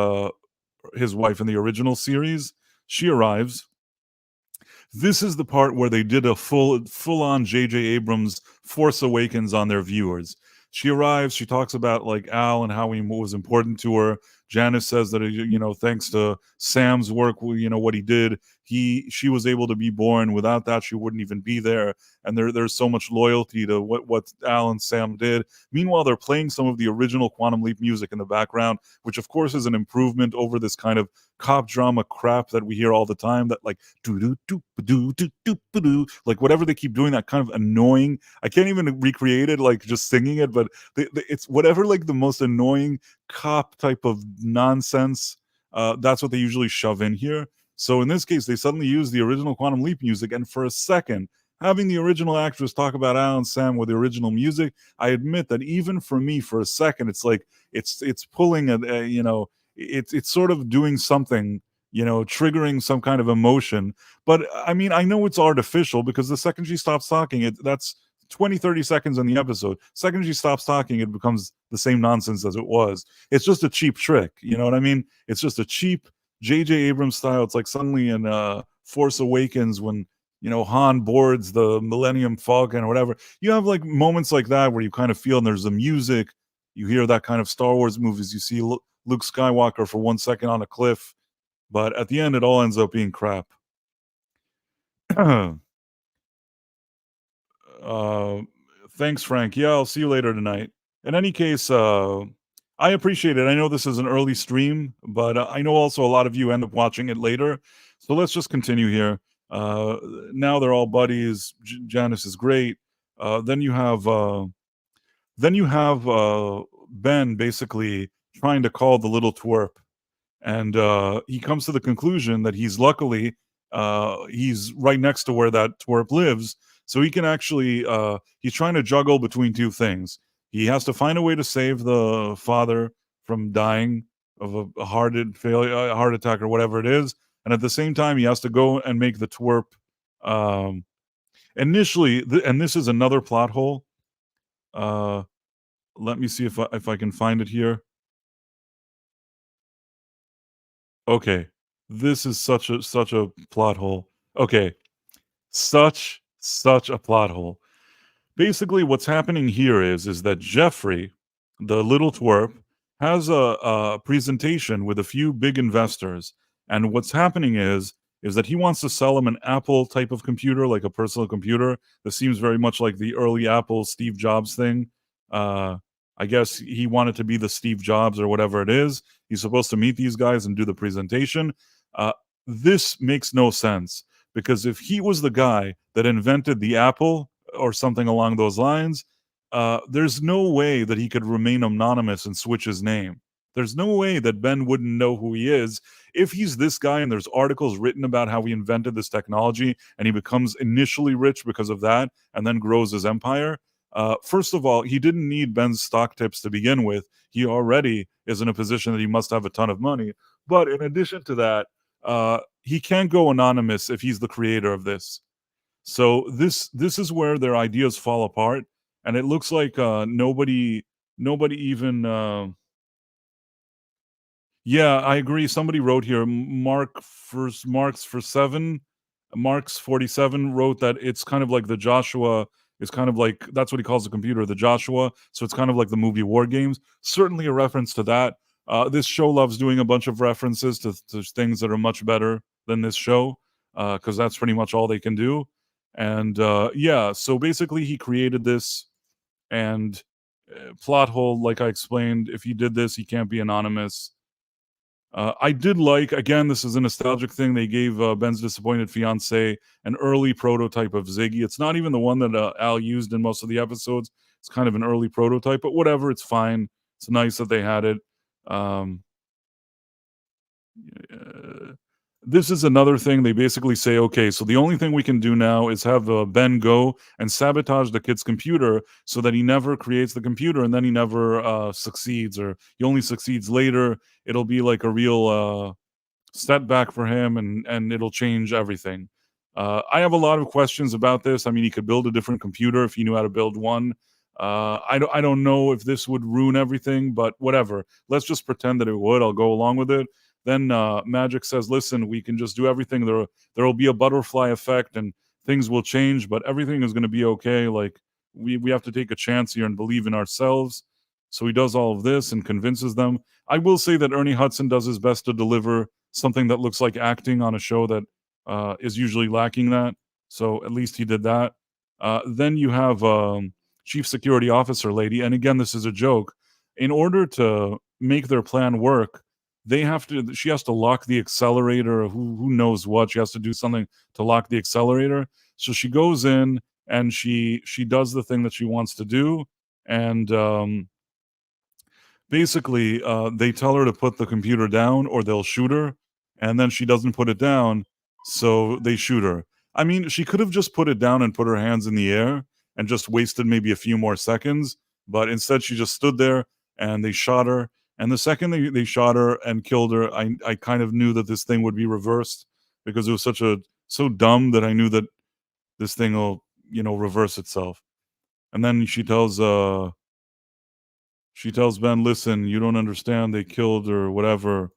his wife in the original series. She arrives. This is the part where they did a full-on J.J. Abrams Force Awakens on their viewers. She arrives. She talks about like Al and how he was important to her. Janice says that thanks to Sam's work, what he did, she was able to be born. Without that, she wouldn't even be there. And there's so much loyalty to what Al and Sam did. Meanwhile, they're playing some of the original Quantum Leap music in the background, which of course is an improvement over this kind of cop drama crap that we hear all the time, that like do do do do do do do, like whatever they keep doing, that kind of annoying. I can't even recreate it, like just singing it, but it's whatever, like the most annoying cop type of nonsense. That's what they usually shove in here. So in this case, they suddenly use the original Quantum Leap music, and for a second, having the original actress talk about Al and Sam with the original music, I admit that even for me, for a second, it's like it's pulling it's sort of doing something, triggering some kind of emotion. But I mean, I know it's artificial because the second she stops talking, that's 20, 30 seconds in the episode. Second she stops talking, it becomes the same nonsense as it was. It's just a cheap trick. You know what I mean? It's just a cheap J.J. Abrams style. It's like suddenly in Force Awakens when Han boards the Millennium Falcon or whatever. You have like moments like that where you kind of feel, and there's the music. You hear that kind of Star Wars movies. You see Luke Skywalker for 1 second on a cliff, but at the end, it all ends up being crap. Thanks, Frank. Yeah, I'll see you later tonight. In any case, I appreciate it. I know this is an early stream, but I know also a lot of you end up watching it later. So let's just continue here. Now they're all buddies. Janice is great. Then you have Ben basically trying to call the little twerp, and he comes to the conclusion that he's right next to where that twerp lives, so he can actually he's trying to juggle between two things. He has to find a way to save the father from dying of a heart attack or whatever it is, and at the same time he has to go and make the twerp initially and this is another plot hole. Let me see if I can find it here. Okay. This is such a plot hole. Okay. Such a plot hole. Basically, what's happening here is that Jeffrey, the little twerp, has a presentation with a few big investors, and what's happening is that he wants to sell them an Apple type of computer, like a personal computer that seems very much like the early Apple Steve Jobs thing. I guess he wanted to be the Steve Jobs or whatever it is. He's supposed to meet these guys and do the presentation. This makes no sense, because if he was the guy that invented the Apple or something along those lines, there's no way that he could remain anonymous and switch his name. There's no way that Ben wouldn't know who he is. If he's this guy and there's articles written about how he invented this technology and he becomes initially rich because of that and then grows his empire, first of all, he didn't need Ben's stock tips to begin with. He already is in a position that he must have a ton of money. But in addition to that, he can't go anonymous if he's the creator of this. So this is where their ideas fall apart, and it looks like nobody even. Yeah, I agree. Somebody wrote here, Marks 47 wrote that it's kind of like the Joshua. It's kind of like, that's what he calls the computer, the Joshua. So it's kind of like the movie War Games. Certainly a reference to that. This show loves doing a bunch of references to things that are much better than this show, because that's pretty much all they can do. And yeah, so basically he created this, and plot hole, like I explained, if he did this, he can't be anonymous. I did like, again, this is a nostalgic thing, they gave Ben's disappointed fiance an early prototype of Ziggy. It's not even the one that Al used in most of the episodes. It's kind of an early prototype, but whatever, it's fine. It's nice that they had it. This is another thing. They basically say, okay, so the only thing we can do now is have Ben go and sabotage the kid's computer so that he never creates the computer, and then he never succeeds, or he only succeeds later. It'll be like a real setback for him, and it'll change everything. I have a lot of questions about this. I mean, he could build a different computer if he knew how to build one. I don't know if this would ruin everything, but whatever. Let's just pretend that it would. I'll go along with it. Then Magic says, listen, we can just do everything. There will be a butterfly effect and things will change, but everything is going to be okay. Like, we have to take a chance here and believe in ourselves. So he does all of this and convinces them. I will say that Ernie Hudson does his best to deliver something that looks like acting on a show that is usually lacking that. So at least he did that. Then you have chief security officer lady, and again, this is a joke. In order to make their plan work, they have to. She has to lock the accelerator. Or who knows what? She has to do something to lock the accelerator. So she goes in and she does the thing that she wants to do, and basically, they tell her to put the computer down or they'll shoot her, and then she doesn't put it down, so they shoot her. I mean, she could have just put it down and put her hands in the air and just wasted maybe a few more seconds, but instead she just stood there and they shot her. And the second they shot her and killed her, I kind of knew that this thing would be reversed because it was so dumb that I knew that this thing will, reverse itself. And then she tells Ben, listen, you don't understand. They killed or whatever.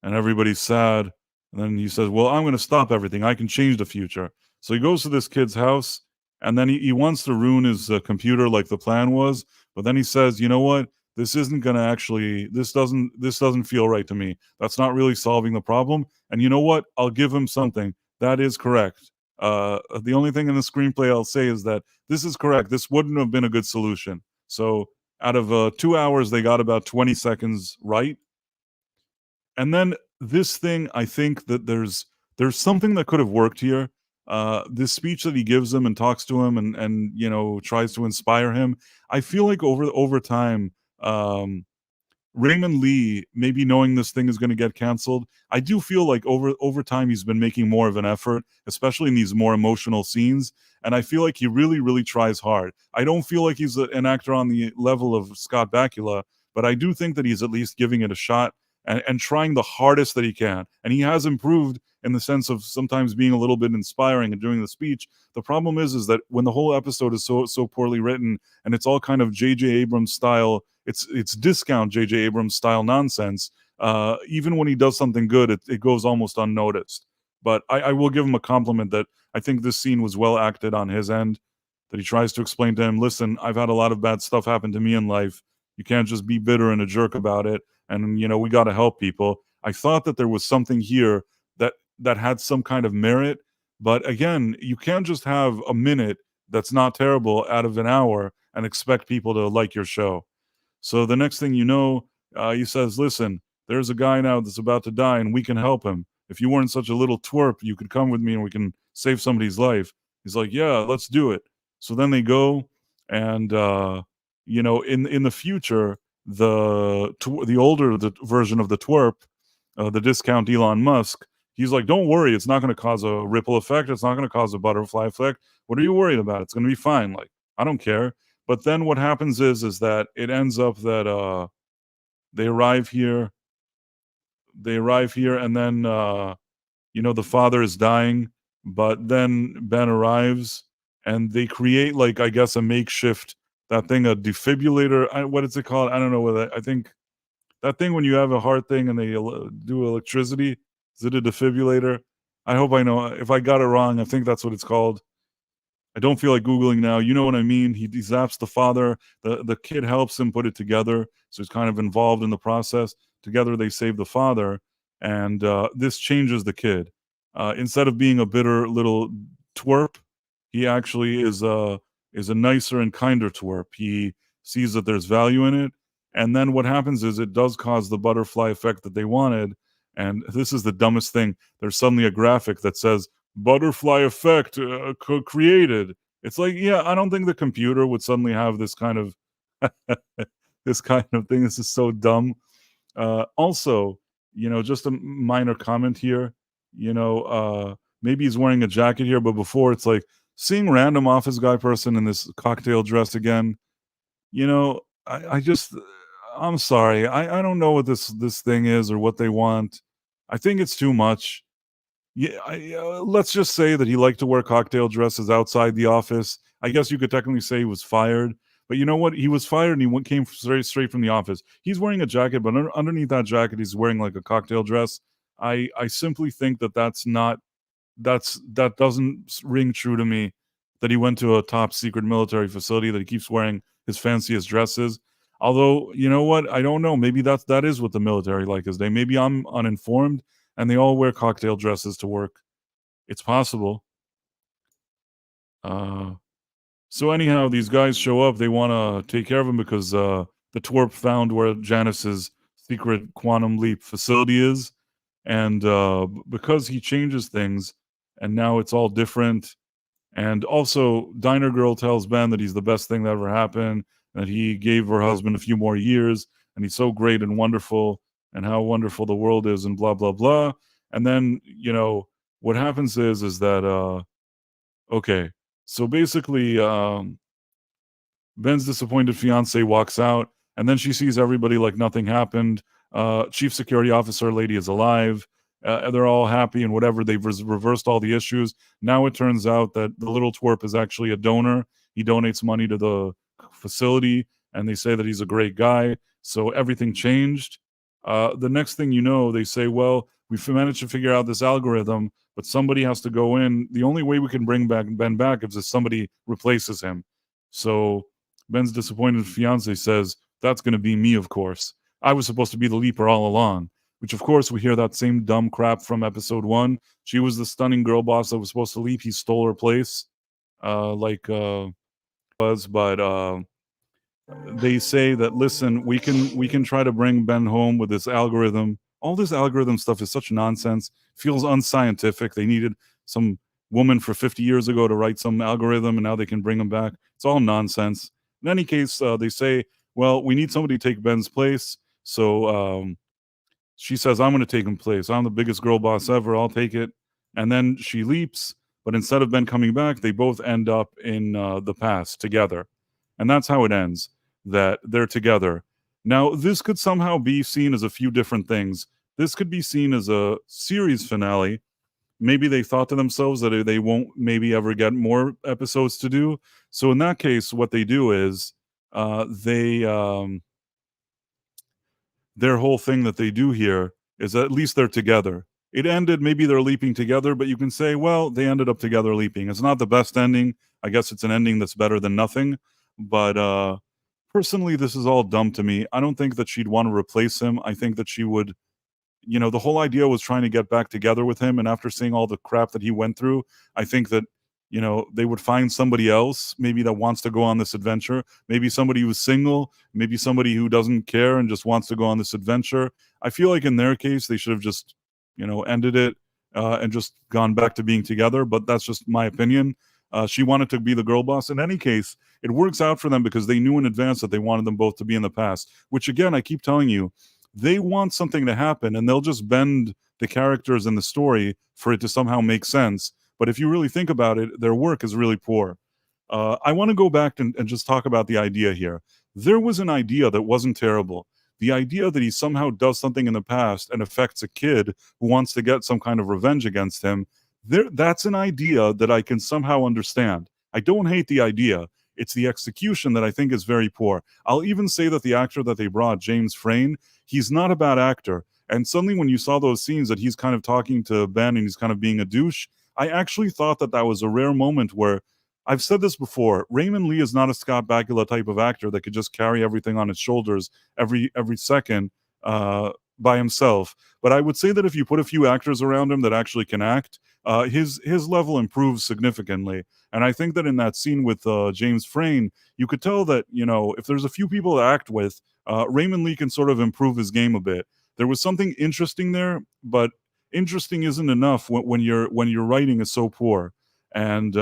And everybody's sad. And then he says, well, I'm going to stop everything. I can change the future. So he goes to this kid's house and then he wants to ruin his computer like the plan was. But then he says, you know what? This isn't going to actually, this doesn't feel right to me. That's not really solving the problem. And you know what? I'll give him something. That is correct. The only thing in the screenplay I'll say is that this is correct. This wouldn't have been a good solution. So out of 2 hours, they got about 20 seconds right. And then this thing, I think that there's something that could have worked here. This speech that he gives him and talks to him and tries to inspire him. I feel like over time, Raymond Lee, maybe knowing this thing is going to get canceled, I do feel like over time he's been making more of an effort, especially in these more emotional scenes. And I feel like he really, really tries hard. I don't feel like he's an actor on the level of Scott Bakula, but I do think that he's at least giving it a shot and trying the hardest that he can. And he has improved in the sense of sometimes being a little bit inspiring and doing the speech. The problem is that when the whole episode is so poorly written and it's all kind of J.J. Abrams style, it's discount J.J. Abrams style nonsense. Even when he does something good, it goes almost unnoticed. But I will give him a compliment that I think this scene was well acted on his end, that he tries to explain to him, listen, I've had a lot of bad stuff happen to me in life. You can't just be bitter and a jerk about it. And, we got to help people. I thought that there was something here that had some kind of merit. But again, you can't just have a minute that's not terrible out of an hour and expect people to like your show. So the next thing you know, he says, listen, there's a guy now that's about to die and we can help him. If you weren't such a little twerp, you could come with me and we can save somebody's life. He's like, yeah, let's do it. So then they go and, in the future, the older version of the twerp, the discount Elon Musk, he's like, don't worry, it's not going to cause a ripple effect. It's not going to cause a butterfly effect. What are you worried about? It's going to be fine. Like, I don't care. But then what happens is that it ends up that they arrive here. And then the father is dying, but then Ben arrives and they create, like, I guess a makeshift, that thing, a defibrillator. What is it called? I don't know what I think that thing when you have a heart thing and they do electricity. Is it a defibrillator? I hope I know. If I got it wrong, I think that's what it's called. I don't feel like Googling now. You know what I mean? He zaps the father. The kid helps him put it together. So he's kind of involved in the process. Together they save the father. And this changes the kid. Instead of being a bitter little twerp, he actually is a nicer and kinder twerp. He sees that there's value in it. And then what happens is it does cause the butterfly effect that they wanted. And this is the dumbest thing. There's suddenly a graphic that says, butterfly effect created. It's like, yeah, I don't think the computer would suddenly have this kind of this kind of thing. This is so dumb. Also, just a minor comment here. Maybe he's wearing a jacket here, but before it's like seeing random office guy person in this cocktail dress again. I'm sorry. I don't know what this thing is or what they want. I think it's too much. Yeah, let's just say that he liked to wear cocktail dresses outside the office. I guess you could technically say he was fired, but you know what? He was fired and he came straight from the office. He's wearing a jacket, but underneath that jacket, he's wearing like a cocktail dress. I simply think that that doesn't ring true to me. That he went to a top secret military facility, that he keeps wearing his fanciest dresses. Although, you know what? I don't know. Maybe that is what the military like is. Maybe I'm uninformed and they all wear cocktail dresses to work. It's possible. Uh, so anyhow, these guys show up. They want to take care of him because the twerp found where Janice's secret quantum leap facility is, and because he changes things, and now it's all different. And also, Diner Girl tells Ben that he's the best thing that ever happened, that he gave her husband a few more years, and he's so great and wonderful, and how wonderful the world is, and blah blah blah. And then what happens is that okay, so basically Ben's disappointed fiance walks out, and then she sees everybody like nothing happened. Chief security officer lady is alive. They're all happy and whatever. They've reversed all the issues. Now it turns out that the little twerp is actually a donor. He donates money to the facility, and they say that he's a great guy. So everything changed. The next thing you know, they say, well, we've managed to figure out this algorithm, but somebody has to go in. The only way we can bring back Ben back is if somebody replaces him. So Ben's disappointed fiance says, that's going to be me, of course. I was supposed to be the leaper all along, which, of course, we hear that same dumb crap from episode 1. She was the stunning girl boss that was supposed to leap. He stole her place, but they say that, listen, we can try to bring Ben home with this algorithm. All this algorithm stuff is such nonsense. Feels unscientific. They needed some woman for 50 years ago to write some algorithm, and now they can bring him back. It's all nonsense. In any case, they say, well, we need somebody to take Ben's place. So she says, I'm going to take him place. I'm the biggest girl boss ever. I'll take it. And then she leaps. But instead of Ben coming back, they both end up in the past together. And that's how it ends, that they're together. Now, this could somehow be seen as a few different things. This could be seen as a series finale. Maybe they thought to themselves that they won't maybe ever get more episodes to do. So in that case, what they do is their whole thing that they do here is at least they're together. It ended, maybe they're leaping together, but you can say, well, they ended up together leaping. It's not the best ending. I guess it's an ending that's better than nothing. But personally, this is all dumb to me. I don't think that she'd want to replace him. I think that she would, the whole idea was trying to get back together with him. And after seeing all the crap that he went through, I think that, they would find somebody else maybe that wants to go on this adventure. Maybe somebody who's single, maybe somebody who doesn't care and just wants to go on this adventure. I feel like in their case, they should have just, ended it and just gone back to being together. But that's just my opinion. She wanted to be the girl boss. In any case, it works out for them because they knew in advance that they wanted them both to be in the past, which again, I keep telling you, they want something to happen and they'll just bend the characters in the story for it to somehow make sense. But if you really think about it, their work is really poor. I want to go back and just talk about the idea here. There was an idea that wasn't terrible. The idea that he somehow does something in the past and affects a kid who wants to get some kind of revenge against him, that's an idea that I can somehow understand. I don't hate the idea. It's the execution that I think is very poor. I'll even say that the actor that they brought, James Frain, he's not a bad actor. And suddenly when you saw those scenes that he's kind of talking to Ben and he's kind of being a douche, I actually thought that was a rare moment where, I've said this before, Raymond Lee is not a Scott Bakula type of actor that could just carry everything on his shoulders every second by himself. But I would say that if you put a few actors around him that actually can act, his level improves significantly. And I think that in that scene with James Frain, you could tell that, if there's a few people to act with, Raymond Lee can sort of improve his game a bit. There was something interesting there, but interesting isn't enough when your writing is so poor. And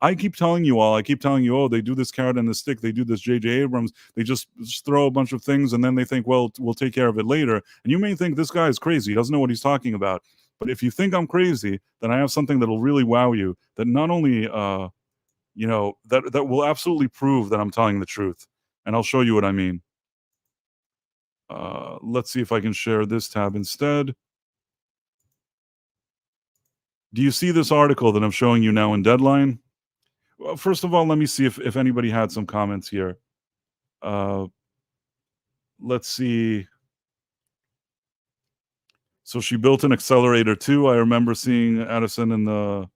I keep telling you, oh, they do this carrot and the stick, they do this J.J. Abrams, they just throw a bunch of things and then they think, well, we'll take care of it later. And you may think this guy is crazy, he doesn't know what he's talking about. But if you think I'm crazy, then I have something that'll really wow you, that not only that will absolutely prove that I'm telling the truth. And I'll show you what I mean. Let's see if I can share this tab instead. Do you see this article that I'm showing you now in Deadline? Well, first of all, let me see if anybody had some comments here. Let's see. So she built an accelerator too. I remember seeing Addison in the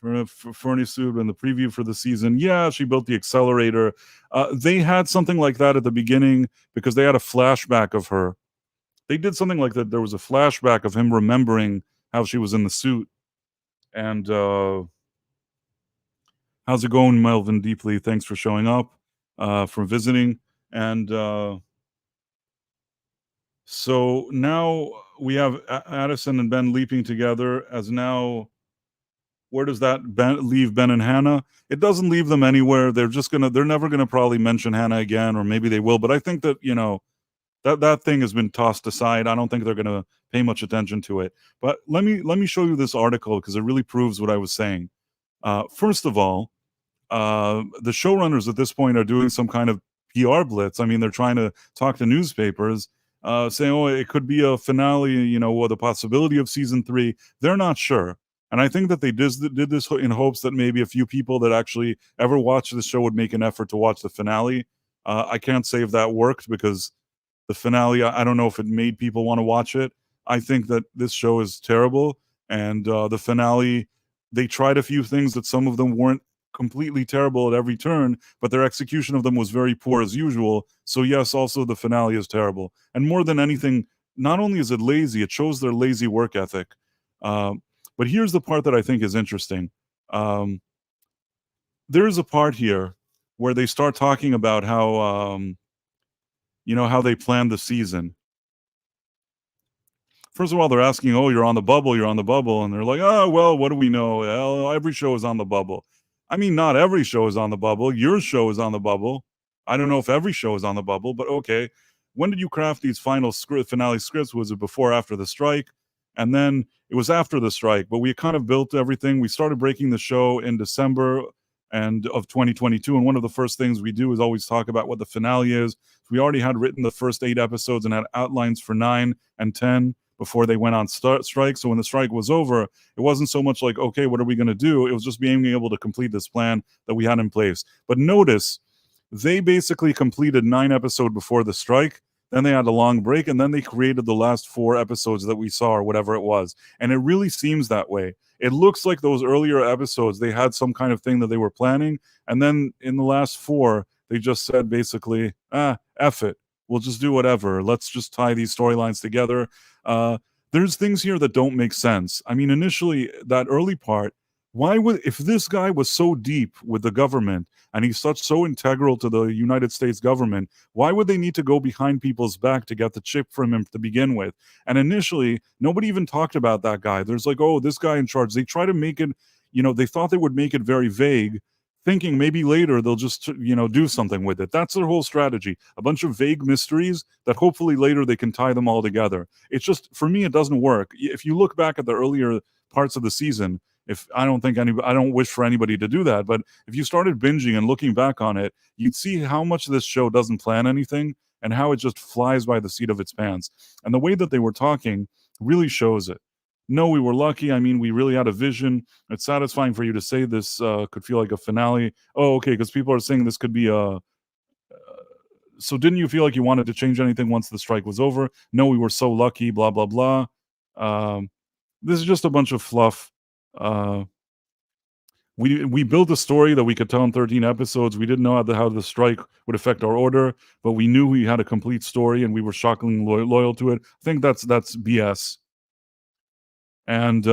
Fernie suit in the preview for the season. Yeah, she built the accelerator. They had something like that at the beginning because they had a flashback of her. They did something like that. There was a flashback of him remembering how she was in the suit. And how's it going, Melvin Deeply? Thanks for showing up, for visiting. And so now we have Addison and Ben leaping together as now. Where does that leave Ben and Hannah? It doesn't leave them anywhere. They're never gonna probably mention Hannah again, or maybe they will. But I think that, that thing has been tossed aside. I don't think they're gonna pay much attention to it. But let me show you this article because it really proves what I was saying. First of all, the showrunners at this point are doing some kind of PR blitz. I mean, they're trying to talk to newspapers, saying, "Oh, it could be a finale," or the possibility of season 3. They're not sure. And I think that they did this in hopes that maybe a few people that actually ever watched the show would make an effort to watch the finale. I can't say if that worked because the finale, I don't know if it made people want to watch it. I think that this show is terrible, and the finale, they tried a few things that some of them weren't completely terrible at every turn, but their execution of them was very poor as usual. So yes, also the finale is terrible. And more than anything, not only is it lazy, it shows their lazy work ethic. But here's the part that I think is interesting. There's a part here where they start talking about how they planned the season. First of all, they're asking, "Oh, you're on the bubble, you're on the bubble." And they're like, "Oh, well, what do we know? Well, every show is on the bubble." I mean, not every show is on the bubble. Your show is on the bubble. I don't know if every show is on the bubble, but okay. When did you craft these finale scripts? Was it before or after the strike? And then it was after the strike, but we kind of built everything. We started breaking the show in December and of 2022. And one of the first things we do is always talk about what the finale is. We already had written the first 8 episodes and had outlines for 9 and 10 before they went on strike. So when the strike was over, it wasn't so much like, okay, what are we going to do? It was just being able to complete this plan that we had in place. But notice, they basically completed 9 episodes before the strike. Then they had a long break, and then they created the last 4 episodes that we saw, or whatever it was. And it really seems that way. It looks like those earlier episodes, they had some kind of thing that they were planning. And then in the last 4, they just said basically, F it. We'll just do whatever. Let's just tie these storylines together. There's things here that don't make sense. I mean, initially, that early part, if this guy was so deep with the government and he's so integral to the United States government, why would they need to go behind people's back to get the chip from him to begin with? And initially, nobody even talked about that guy. There's like, oh, this guy in charge. They try to make it, they thought they would make it very vague, thinking maybe later they'll just, do something with it. That's their whole strategy. A bunch of vague mysteries that hopefully later they can tie them all together. It's just, for me, it doesn't work. If you look back at the earlier parts of the season, I don't wish for anybody to do that, but if you started binging and looking back on it, you'd see how much this show doesn't plan anything and how it just flies by the seat of its pants. And the way that they were talking really shows it. No, we were lucky. I mean, we really had a vision. It's satisfying for you to say this could feel like a finale. Oh, okay, because people are saying this could be a. So didn't you feel like you wanted to change anything once the strike was over? No, we were so lucky. Blah blah blah. This is just a bunch of fluff. We built a story that we could tell in 13 episodes. We didn't know how the strike would affect our order, but we knew we had a complete story and we were shockingly loyal to it. I think that's BS. And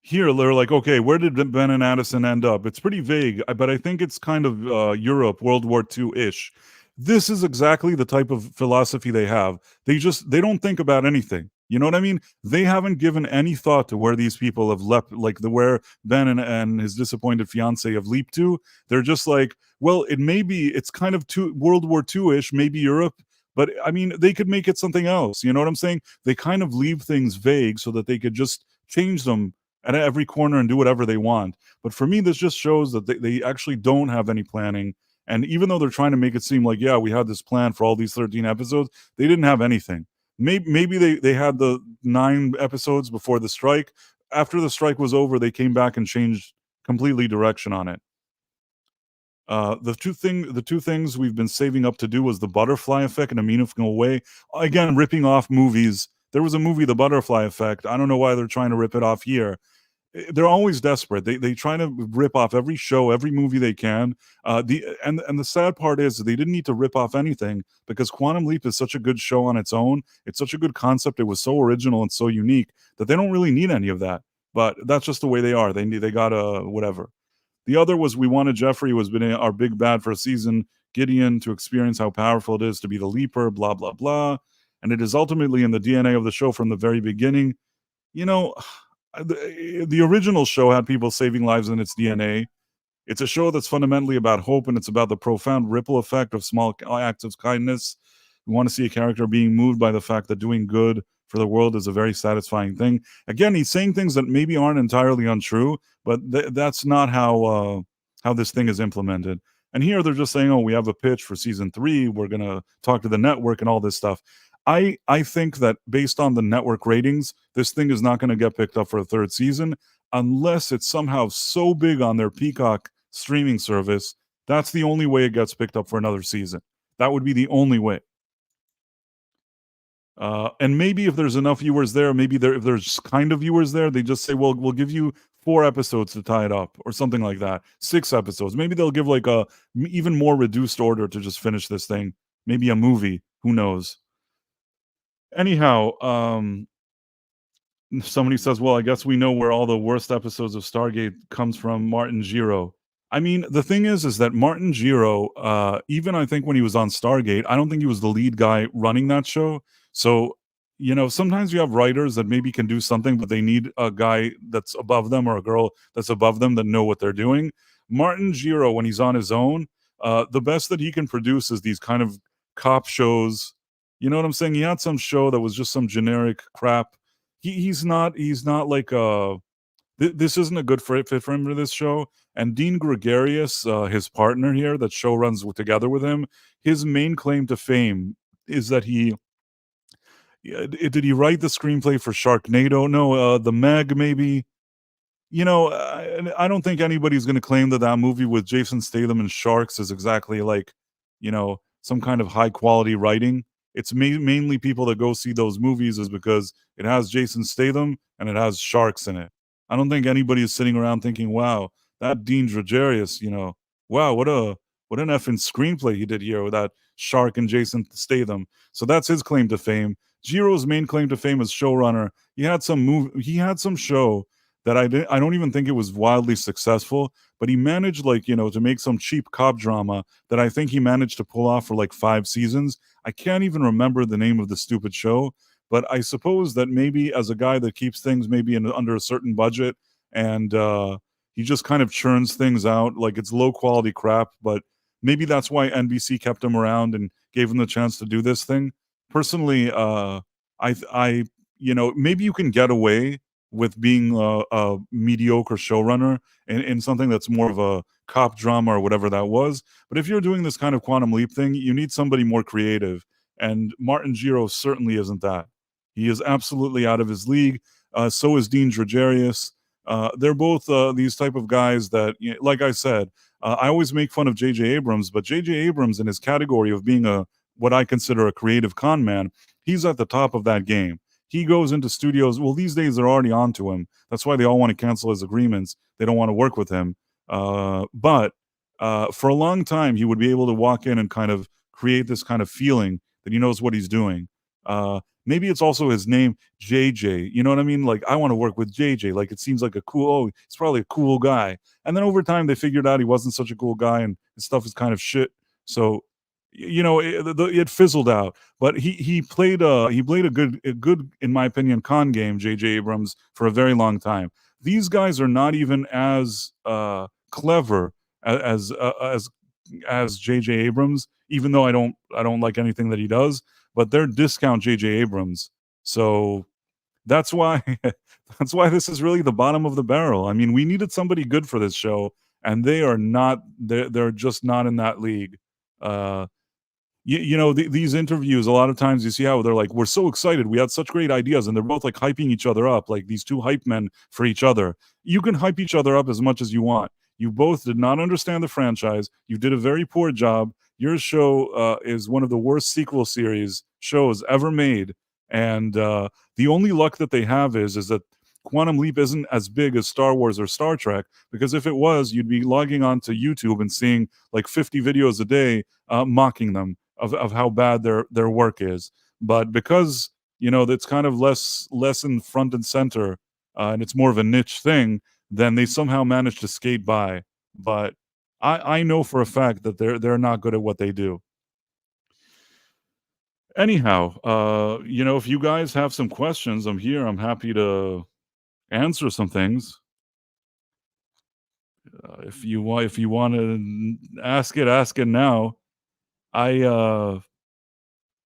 here they're like, okay, where did Ben and Addison end up? It's pretty vague, but I think it's kind of Europe, World War II-ish. This is exactly the type of philosophy they have. They don't think about anything. You know what I mean? They haven't given any thought to where these people have leapt, like where Ben and his disappointed fiance have leaped to. They're just like, well, it's kind of World War II-ish, maybe Europe. But I mean, they could make it something else. You know what I'm saying? They kind of leave things vague so that they could just change them at every corner and do whatever they want. But for me, this just shows that they actually don't have any planning. And even though they're trying to make it seem like, yeah, we had this plan for all these 13 episodes, they didn't have anything. Maybe they had the 9 episodes before the strike. After the strike was over, they came back and changed completely direction on it. The two things we've been saving up to do was the butterfly effect in a meaningful way. Again, ripping off movies. There was a movie, The Butterfly Effect. I don't know why they're trying to rip it off here. they're always desperate. They try to rip off every show, every movie they can. The sad part is they didn't need to rip off anything because Quantum Leap is such a good show on its own. It's such a good concept. It was so original and so unique that they don't really need any of that. But that's just the way they are. They got whatever. The other was we wanted Jeffrey, who has been our big bad for a season, Gideon, to experience how powerful it is to be the leaper, blah, blah, blah. And it is ultimately in the DNA of the show from the very beginning. You know, the original show had people saving lives in its DNA. It's a show that's fundamentally about hope, and it's about the profound ripple effect of small acts of kindness. We want to see a character being moved by the fact that doing good for the world is a very satisfying thing. Again, he's saying things that maybe aren't entirely untrue, but that's not how this thing is implemented. And here they're just saying, "Oh, we have a pitch for season 3. We're gonna talk to the network and all this stuff." I think that based on the network ratings, this thing is not going to get picked up for a third season unless it's somehow so big on their Peacock streaming service. That's the only way it gets picked up for another season. That would be the only way. And maybe if there's enough viewers there, if there's kind of viewers there, they just say, "Well, we'll give you 4 episodes to tie it up," or something like that. 6 episodes. Maybe they'll give like a even more reduced order to just finish this thing. Maybe a movie. Who knows? Anyhow, somebody says, "Well, I guess we know where all the worst episodes of Stargate comes from, Martin Giro." I mean, the thing is that Martin Giro, even I think when he was on Stargate, I don't think he was the lead guy running that show. So, sometimes you have writers that maybe can do something, but they need a guy that's above them or a girl that's above them that know what they're doing. Martin Giro, when he's on his own, the best that he can produce is these kind of cop shows. You know what I'm saying? He had some show that was just some generic crap. He's not like this isn't a good fit for him for this show. And Dean Gregarious, his partner here, that show runs together with him, his main claim to fame is that did he write the screenplay for Sharknado? No, the Meg maybe. I don't think anybody's going to claim that that movie with Jason Statham and sharks is exactly like, some kind of high quality writing. It's mainly people that go see those movies is because it has Jason Statham and it has sharks in it. I don't think anybody is sitting around thinking, "Wow, that Dean Dragarius, wow, what an effing screenplay he did here with that shark and Jason Statham." So that's his claim to fame. Jiro's main claim to fame as showrunner. He had some show that I don't even think it was wildly successful, but he managed to make some cheap cop drama that I think he managed to pull off for like 5 seasons. I can't even remember the name of the stupid show, but I suppose that maybe as a guy that keeps things maybe under a certain budget and he just kind of churns things out, like it's low quality crap, but maybe that's why NBC kept him around and gave him the chance to do this thing. Personally, I maybe you can get away with being a mediocre showrunner in something that's more of a cop drama or whatever that was. But if you're doing this kind of Quantum Leap thing, you need somebody more creative. And Martin Giro certainly isn't that. He is absolutely out of his league. So is Dean Dragarius. They're both these type of guys that, like I said, I always make fun of J.J. Abrams, but J.J. Abrams in his category of being what I consider a creative con man, he's at the top of that game. He goes into studios. Well, these days they're already on to him. That's why they all want to cancel his agreements. They don't want to work with him. But for a long time, he would be able to walk in and kind of create this kind of feeling that he knows what he's doing. Maybe it's also his name, JJ. You know what I mean? Like, I want to work with JJ. Like, it seems like he's probably a cool guy. And then over time, they figured out he wasn't such a cool guy and his stuff is kind of shit. So, it fizzled out. But he played a good, in my opinion, con game, J.J. Abrams, for a very long time. These guys are not even as clever as J.J. Abrams, even though I don't like anything that he does, but they're discount J.J. Abrams. So that's why that's why this is really the bottom of the barrel. I mean, we needed somebody good for this show, and they are not. They're just not in that league. These interviews, a lot of times you see how they're like, "We're so excited. We had such great ideas." And they're both like hyping each other up, like these two hype men for each other. You can hype each other up as much as you want. You both did not understand the franchise. You did a very poor job. Your show is one of the worst sequel series shows ever made. And the only luck that they have is that Quantum Leap isn't as big as Star Wars or Star Trek, because if it was, you'd be logging on to YouTube and seeing like 50 videos a day mocking them of how bad their work is. But because that's kind of less in front and center, and it's more of a niche thing, then they somehow manage to skate by. But I know for a fact that they're not good at what they do. Anyhow, if you guys have some questions, I'm here. I'm happy to answer some things. If you want to ask it now. I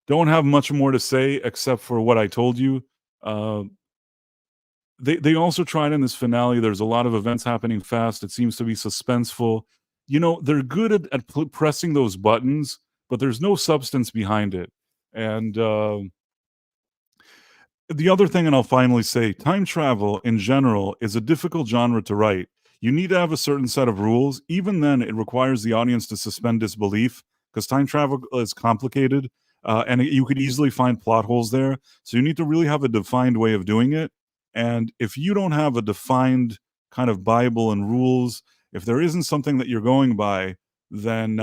don't have much more to say except for what I told you. Uh, they also tried in this finale. There's a lot of events happening fast. It seems to be suspenseful. They're good at pressing those buttons, but there's no substance behind it. And the other thing, and I'll finally say, time travel in general is a difficult genre to write. You need to have a certain set of rules. Even then, it requires the audience to suspend disbelief because time travel is complicated, and you could easily find plot holes there. So you need to really have a defined way of doing it. And if you don't have a defined kind of Bible and rules, if there isn't something that you're going by, then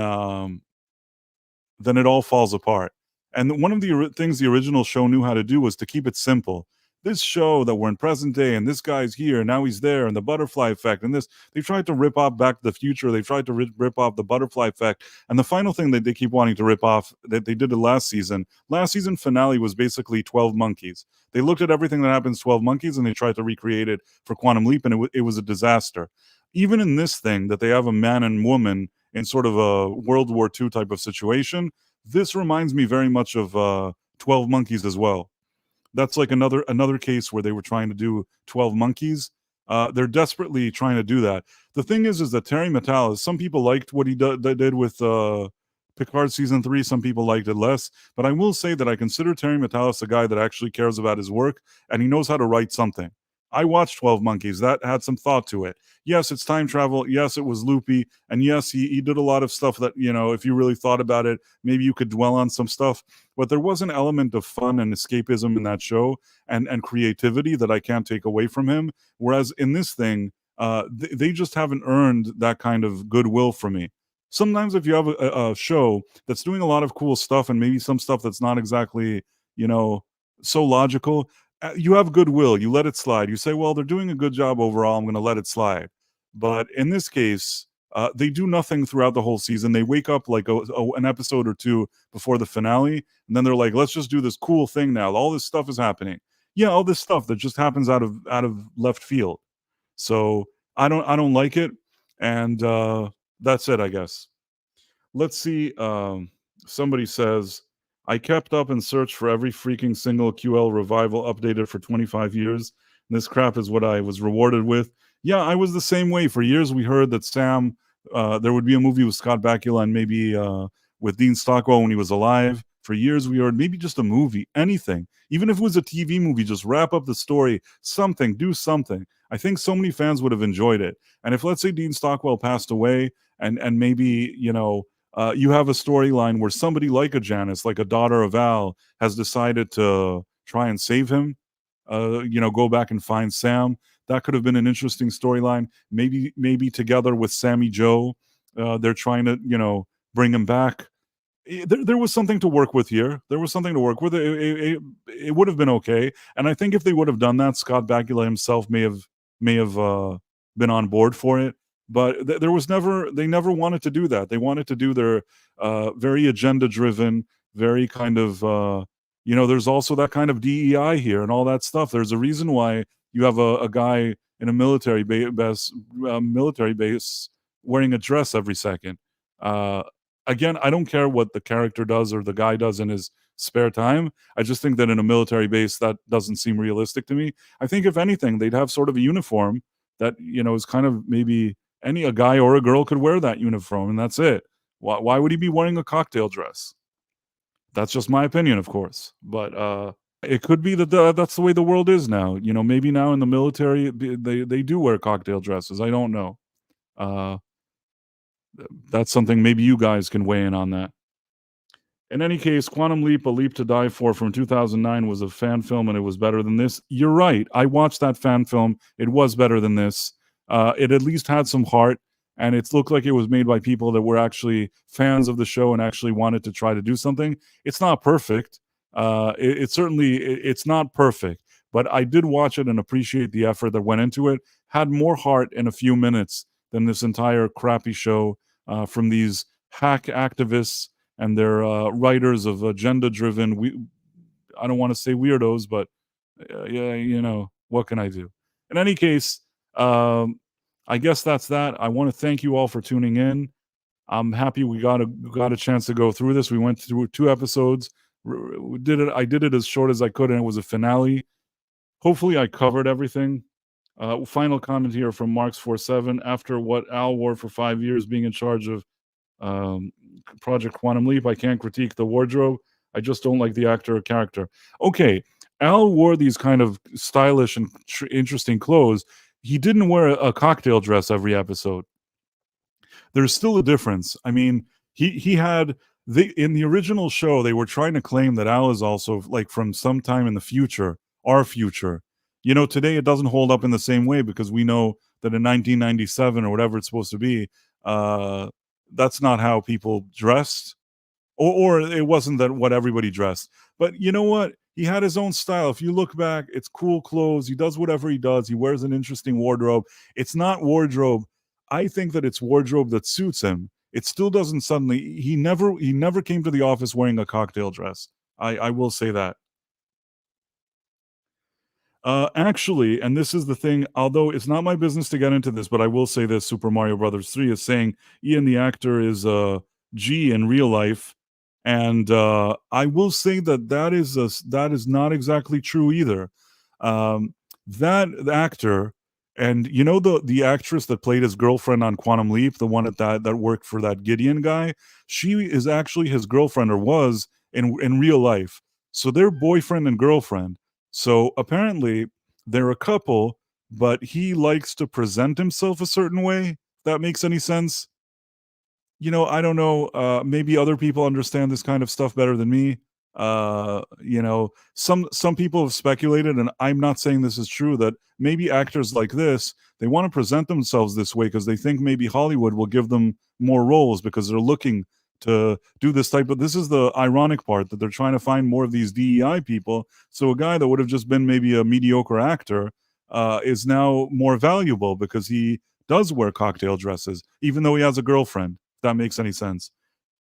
then it all falls apart. And one of the things the original show knew how to do was to keep it simple. This show that we're in present day, and this guy's here, now he's there, and the butterfly effect, and this, they tried to rip off Back to the Future. They tried to rip off the butterfly effect. And the final thing that they keep wanting to rip off, that they did it last season finale was basically 12 Monkeys. They looked at everything that happens 12 Monkeys, and they tried to recreate it for Quantum Leap, and it was a disaster. Even in this thing, that they have a man and woman in sort of a World War II type of situation, this reminds me very much of 12 Monkeys as well. That's like another case where they were trying to do 12 Monkeys. They're desperately trying to do that. The thing is that Terry Matalas, some people liked what he did with Picard season 3. Some people liked it less. But I will say that I consider Terry Matalas a guy that actually cares about his work, and he knows how to write something. I watched 12 Monkeys. That had some thought to it. Yes, it's time travel. Yes, it was loopy. And yes, he did a lot of stuff that, if you really thought about it, maybe you could dwell on some stuff. But there was an element of fun and escapism in that show, and creativity that I can't take away from him. Whereas in this thing, they just haven't earned that kind of goodwill from me. Sometimes if you have a show that's doing a lot of cool stuff and maybe some stuff that's not exactly, so logical, you have goodwill. You let it slide. You say, well, they're doing a good job overall. I'm going to let it slide. But in this case, they do nothing throughout the whole season. They wake up like an episode or two before the finale, and then they're like, let's just do this cool thing now. All this stuff is happening. Yeah, all this stuff that just happens out of left field. So I don't like it, and that's it, I guess. Let's see. Somebody says, I kept up and searched for every freaking single QL revival updated for 25 years. This crap is what I was rewarded with. Yeah, I was the same way. For years, we heard that Sam, there would be a movie with Scott Bakula and maybe with Dean Stockwell when he was alive. For years, we heard maybe just a movie, anything. Even if it was a TV movie, just wrap up the story, something, do something. I think so many fans would have enjoyed it. And if, let's say, Dean Stockwell passed away and maybe, you have a storyline where somebody like a Janice, like a daughter of Al, has decided to try and save him, go back and find Sam. That could have been an interesting storyline. Maybe together with Sammy Joe, they're trying to, bring him back. There was something to work with here. There was something to work with. It would have been okay. And I think if they would have done that, Scott Bakula himself may have been on board for it. But they never wanted to do that. They wanted to do their very agenda-driven, very kind of, there's also that kind of DEI here and all that stuff. There's a reason why you have a guy in a military base wearing a dress every second. Again, I don't care what the character does or the guy does in his spare time. I just think that in a military base, that doesn't seem realistic to me. I think if anything, they'd have sort of a uniform that, is kind of maybe a guy or a girl could wear that uniform, and that's it. Why would he be wearing a cocktail dress? That's just my opinion, of course. But it could be that that's the way the world is now. Maybe now in the military, they do wear cocktail dresses. I don't know. That's something maybe you guys can weigh in on that. In any case, Quantum Leap: A Leap to Die For from 2009 was a fan film, and it was better than this. You're right. I watched that fan film. It was better than this. It at least had some heart, and it looked like it was made by people that were actually fans of the show and actually wanted to try to do something. It's not perfect. It's not perfect, but I did watch it and appreciate the effort that went into it. Had more heart in a few minutes than this entire crappy show from these hack activists and they're writers of agenda-driven. I don't want to say weirdos, but yeah, what can I do? In any case, um, I guess that's that. I want to thank you all for tuning in. I'm happy we got a chance to go through this. We went through 2 episodes. We did it. I did it as short as I could, and it was a finale. Hopefully, I covered everything. Final comment here from Marks47. After what Al wore for 5 years, being in charge of um, Project Quantum Leap, I can't critique the wardrobe. I just don't like the actor or character. Okay, Al wore these kind of stylish and interesting clothes. He didn't wear a cocktail dress every episode. There's still a difference. I mean, he had in the original show they were trying to claim that Al is also like from sometime in the future, our future. Today it doesn't hold up in the same way because we know that in 1997 or whatever it's supposed to be, uh, that's not how people dressed, or it wasn't that what everybody dressed. But you know what? He had his own style. If you look back, it's cool clothes. He does whatever he does. He wears an interesting wardrobe. It's not wardrobe. I think that it's wardrobe that suits him. It still doesn't suddenly. He never came to the office wearing a cocktail dress. I will say that. Actually, and this is the thing, although it's not my business to get into this, but I will say this: Super Mario Brothers 3 is saying Ian the actor is G in real life, and I will say that that is not exactly true either. That actor, and the actress that played his girlfriend on Quantum Leap, the one that worked for that Gideon guy, she is actually his girlfriend or was in real life. So they're boyfriend and girlfriend. So apparently they're a couple, but he likes to present himself a certain way. If that makes any sense. I don't know. Maybe other people understand this kind of stuff better than me. Some people have speculated, and I'm not saying this is true, that maybe actors like this, they want to present themselves this way because they think maybe Hollywood will give them more roles because they're looking to do this type of. This is the ironic part, that they're trying to find more of these DEI people. So a guy that would have just been maybe a mediocre actor is now more valuable because he does wear cocktail dresses, even though he has a girlfriend. If that makes any sense.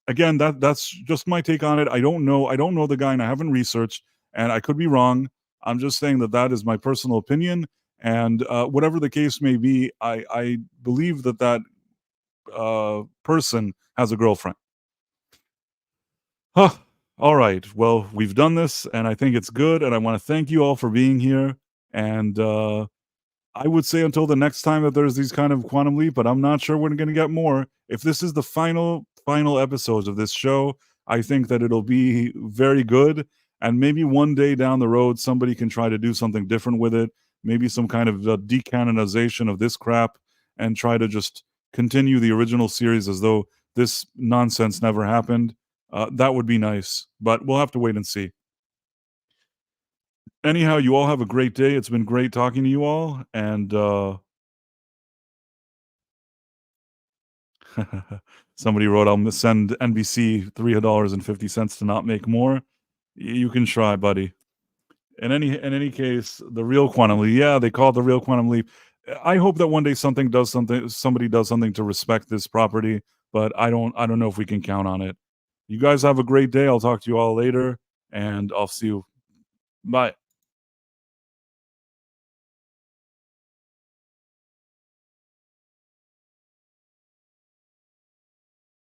Again, that's just my take on it. I don't know the guy, and I haven't researched, and I could be wrong. I'm just saying that that is my personal opinion, and whatever the case may be, I believe that person has a girlfriend. Huh. All right. Well, we've done this, and I think it's good, and I want to thank you all for being here. And I would say until the next time that there's these kind of Quantum Leap, but I'm not sure we're going to get more. If this is the final episodes of this show, I think that it'll be very good. And maybe one day down the road, somebody can try to do something different with it. Maybe some kind of decanonization of this crap, and try to just continue the original series as though this nonsense never happened. That would be nice, but we'll have to wait and see. Anyhow, you all have a great day. It's been great talking to you all, and somebody wrote, "I'll send NBC $3.50 to not make more." You can try, buddy. In any case, the real Quantum Leap. Yeah, they call it the real Quantum Leap. I hope that one day somebody does something to respect this property, but I don't know if we can count on it. You guys have a great day. I'll talk to you all later, and I'll see you. Bye.